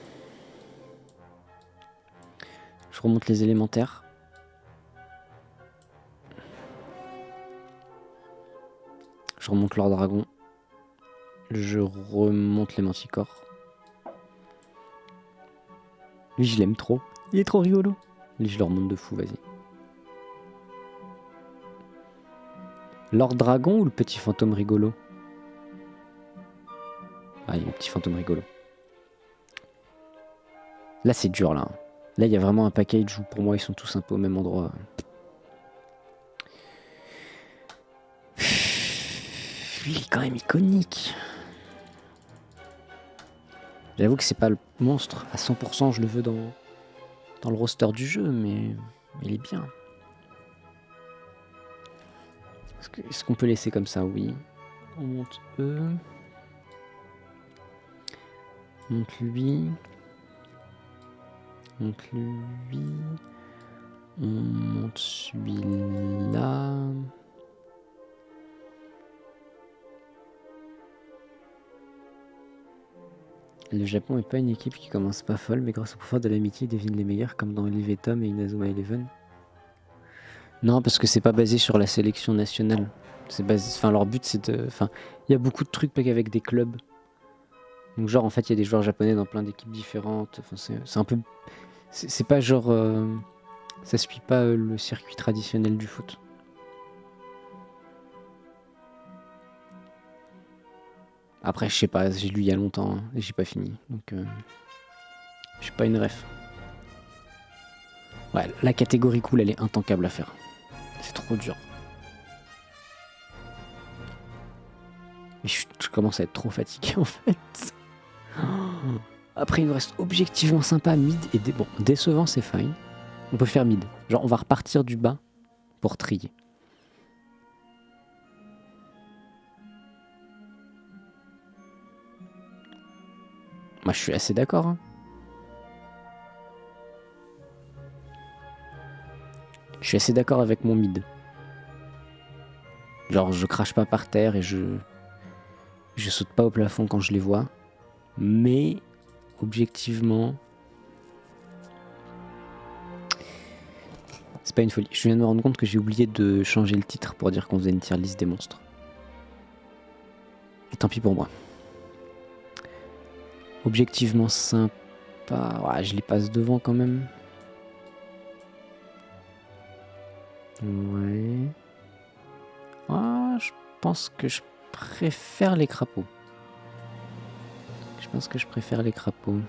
Je remonte les élémentaires. Je remonte leur dragon. Je remonte les manticores. Lui, je l'aime trop. Il est trop rigolo. Lui, je le remonte de fou, vas-y. Lord Dragon ou le petit fantôme rigolo? Ah, il y a le petit fantôme rigolo. Là, c'est dur, là. Là, il y a vraiment un package où, pour moi, ils sont tous un peu au même endroit. Lui, il est quand même iconique. J'avoue que c'est pas le monstre à 100%, je le veux dans le roster du jeu, mais il est bien. Est-ce qu'on peut laisser comme ça? Oui. On monte eux. On monte lui. On monte lui. On monte celui-là. Le Japon est pas une équipe qui commence pas folle, mais grâce au pouvoir de l'amitié, ils deviennent les meilleurs, comme dans Olive et Tom et Inazuma Eleven. Non, parce que c'est pas basé sur la sélection nationale. C'est basé, enfin, leur but c'est de, enfin, il y a beaucoup de trucs avec des clubs. Donc genre en fait il y a des joueurs japonais dans plein d'équipes différentes. Enfin, c'est un peu, c'est pas genre, ça suit pas le circuit traditionnel du foot. Après je sais pas, j'ai lu il y a longtemps hein, et j'ai pas fini, donc je suis pas une ref. Ouais, la catégorie cool elle est intankable à faire. C'est trop dur. Mais je commence à être trop fatigué en fait. Après il nous reste objectivement sympa, mid et bon, décevant c'est fine. On peut faire mid. Genre on va repartir du bas pour trier. Moi je suis assez d'accord. Hein. Je suis assez d'accord avec mon mid. Genre je crache pas par terre et je saute pas au plafond quand je les vois. Mais objectivement, c'est pas une folie. Je viens de me rendre compte que j'ai oublié de changer le titre pour dire qu'on faisait une tier list des monstres. Et tant pis pour moi. Objectivement sympa. Ouais, je les passe devant quand même. Ouais. Ah, je pense que je préfère les crapauds. Je pense que je préfère les crapauds.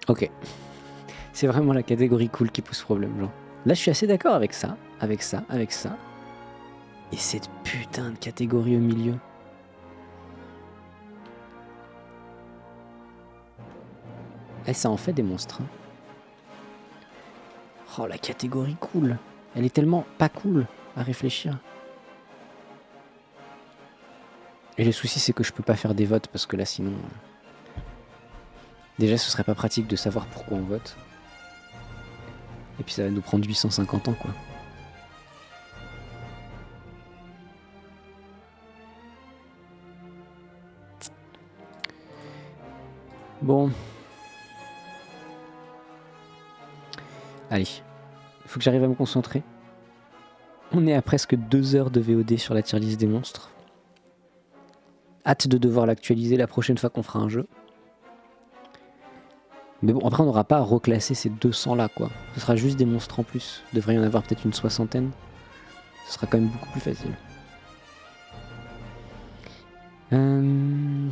Ok. C'est vraiment la catégorie cool qui pose problème, genre. Là, je suis assez d'accord avec ça, avec ça, avec ça. Et cette putain de catégorie au milieu. Eh, ça en fait des monstres. Hein. Oh, la catégorie cool. Elle est tellement pas cool à réfléchir. Et le souci, c'est que je peux pas faire des votes parce que là, sinon... Déjà, ce serait pas pratique de savoir pourquoi on vote. Et puis ça va nous prendre 850 ans, quoi. Bon. Allez. Il faut que j'arrive à me concentrer. On est à presque 2 heures de VOD sur la tier list des monstres. Hâte de devoir l'actualiser la prochaine fois qu'on fera un jeu. Mais bon, après on n'aura pas à reclasser ces 200 là, quoi. Ce sera juste des monstres en plus. Il devrait y en avoir peut-être une 60aine. Ce sera quand même beaucoup plus facile.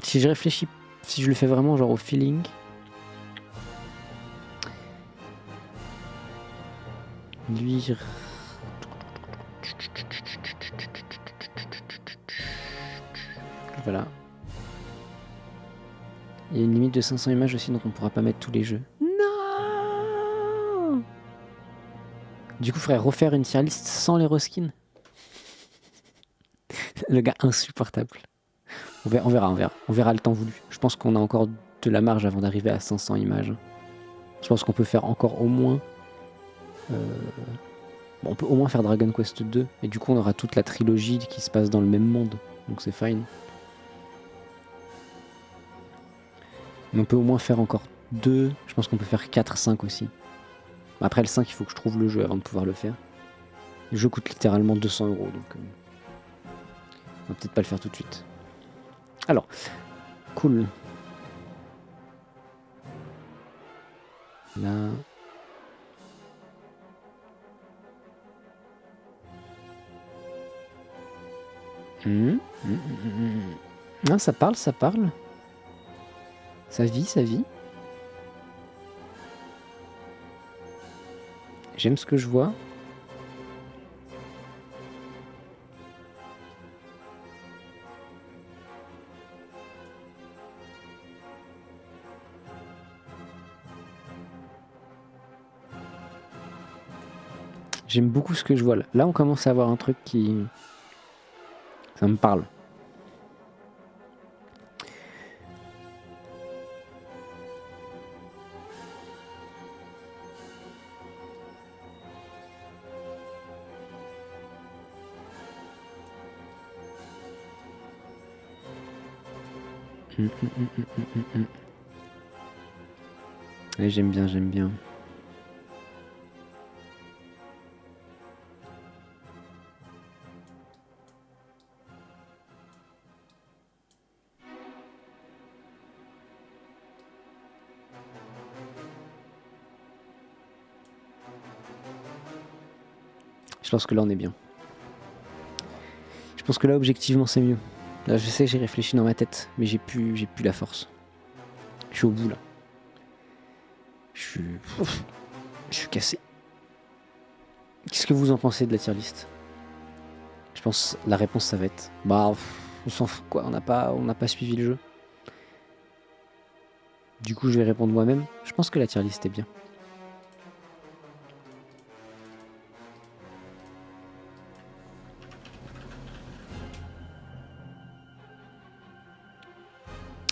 Si je réfléchis, si je le fais vraiment genre au feeling... Lui... Voilà. Il y a une limite de 500 images aussi, donc on pourra pas mettre tous les jeux. Non. Du coup, il faudrait refaire une tier list sans les reskins. Le gars insupportable. On verra. On verra le temps voulu. Je pense qu'on a encore de la marge avant d'arriver à 500 images. Je pense qu'on peut faire encore au moins... Bon, on peut au moins faire Dragon Quest 2. Et du coup, on aura toute la trilogie qui se passe dans le même monde. Donc c'est fine. Mais on peut au moins faire encore 2, je pense qu'on peut faire 4, 5 aussi. Après le 5, il faut que je trouve le jeu avant de pouvoir le faire. Le jeu coûte littéralement 200 €, donc on va peut-être pas le faire tout de suite. Alors, cool. Là. Ah, ça parle, ça parle. Ça vit, ça vit. J'aime ce que je vois. J'aime beaucoup ce que je vois là. Là, on commence à avoir un truc qui... Ça me parle. Ouais, j'aime bien, j'aime bien. Je pense que là on est bien. Je pense que là objectivement c'est mieux. Là je sais que j'ai réfléchi dans ma tête, mais j'ai plus la force. Je suis au bout là. Je suis cassé. Qu'est-ce que vous en pensez de la tier list? Je pense la réponse ça va être bah on s'en fout quoi, on n'a pas suivi le jeu. Du coup je vais répondre moi-même. Je pense que la tier list est bien.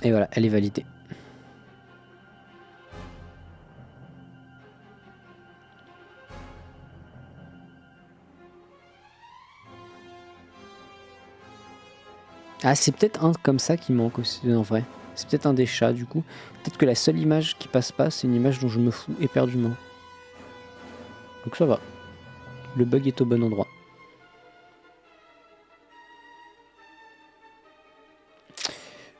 Et voilà, elle est validée. Ah, c'est peut-être un comme ça qui manque aussi, en vrai. C'est peut-être un des chats, du coup. Peut-être que la seule image qui passe pas, c'est une image dont je me fous éperdument. Donc ça va. Le bug est au bon endroit.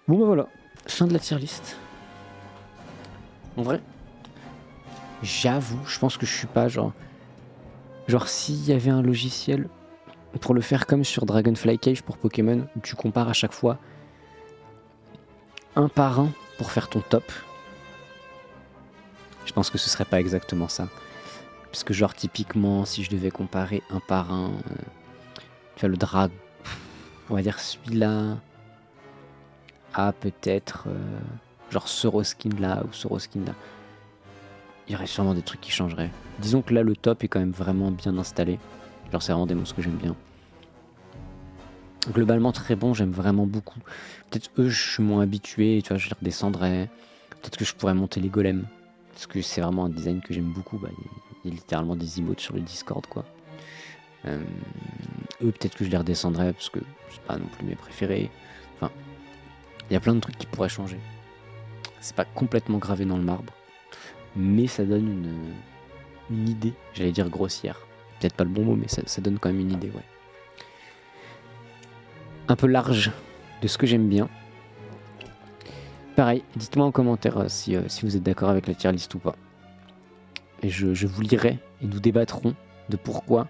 Bon bah voilà, fin de la tier list. En vrai, j'avoue, je pense que je suis pas genre... Genre s'il y avait un logiciel pour le faire comme sur Dragonfly Cave pour Pokémon, où tu compares à chaque fois un par un pour faire ton top. Je pense que ce serait pas exactement ça. Parce que genre typiquement, si je devais comparer un par un, tu vois le drag, on va dire celui-là, à peut-être genre ce Roskin là ou ce Roskin là. Il y aurait sûrement des trucs qui changeraient. Disons que là le top est quand même vraiment bien installé. Genre c'est vraiment des monstres que j'aime bien. Globalement très bon, j'aime vraiment beaucoup. Peut-être eux je suis moins habitué, tu vois, je les redescendrais. Peut-être que je pourrais monter les golems. Parce que c'est vraiment un design que j'aime beaucoup. Bah, il y a littéralement des emotes sur le Discord quoi. Eux peut-être que je les redescendrais parce que c'est pas non plus mes préférés. Enfin, il y a plein de trucs qui pourraient changer. C'est pas complètement gravé dans le marbre. Mais ça donne une idée, j'allais dire grossière. Peut-être pas le bon mot, mais ça donne quand même une idée, ouais. Un peu large de ce que j'aime bien. Pareil, dites-moi en commentaire si vous êtes d'accord avec la tier list ou pas. Et je vous lirai et nous débattrons de pourquoi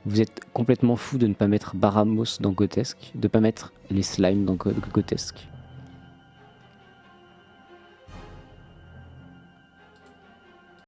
vous êtes complètement fou de ne pas mettre Baramos dans Grotesque, de ne pas mettre les slimes dans Grotesque.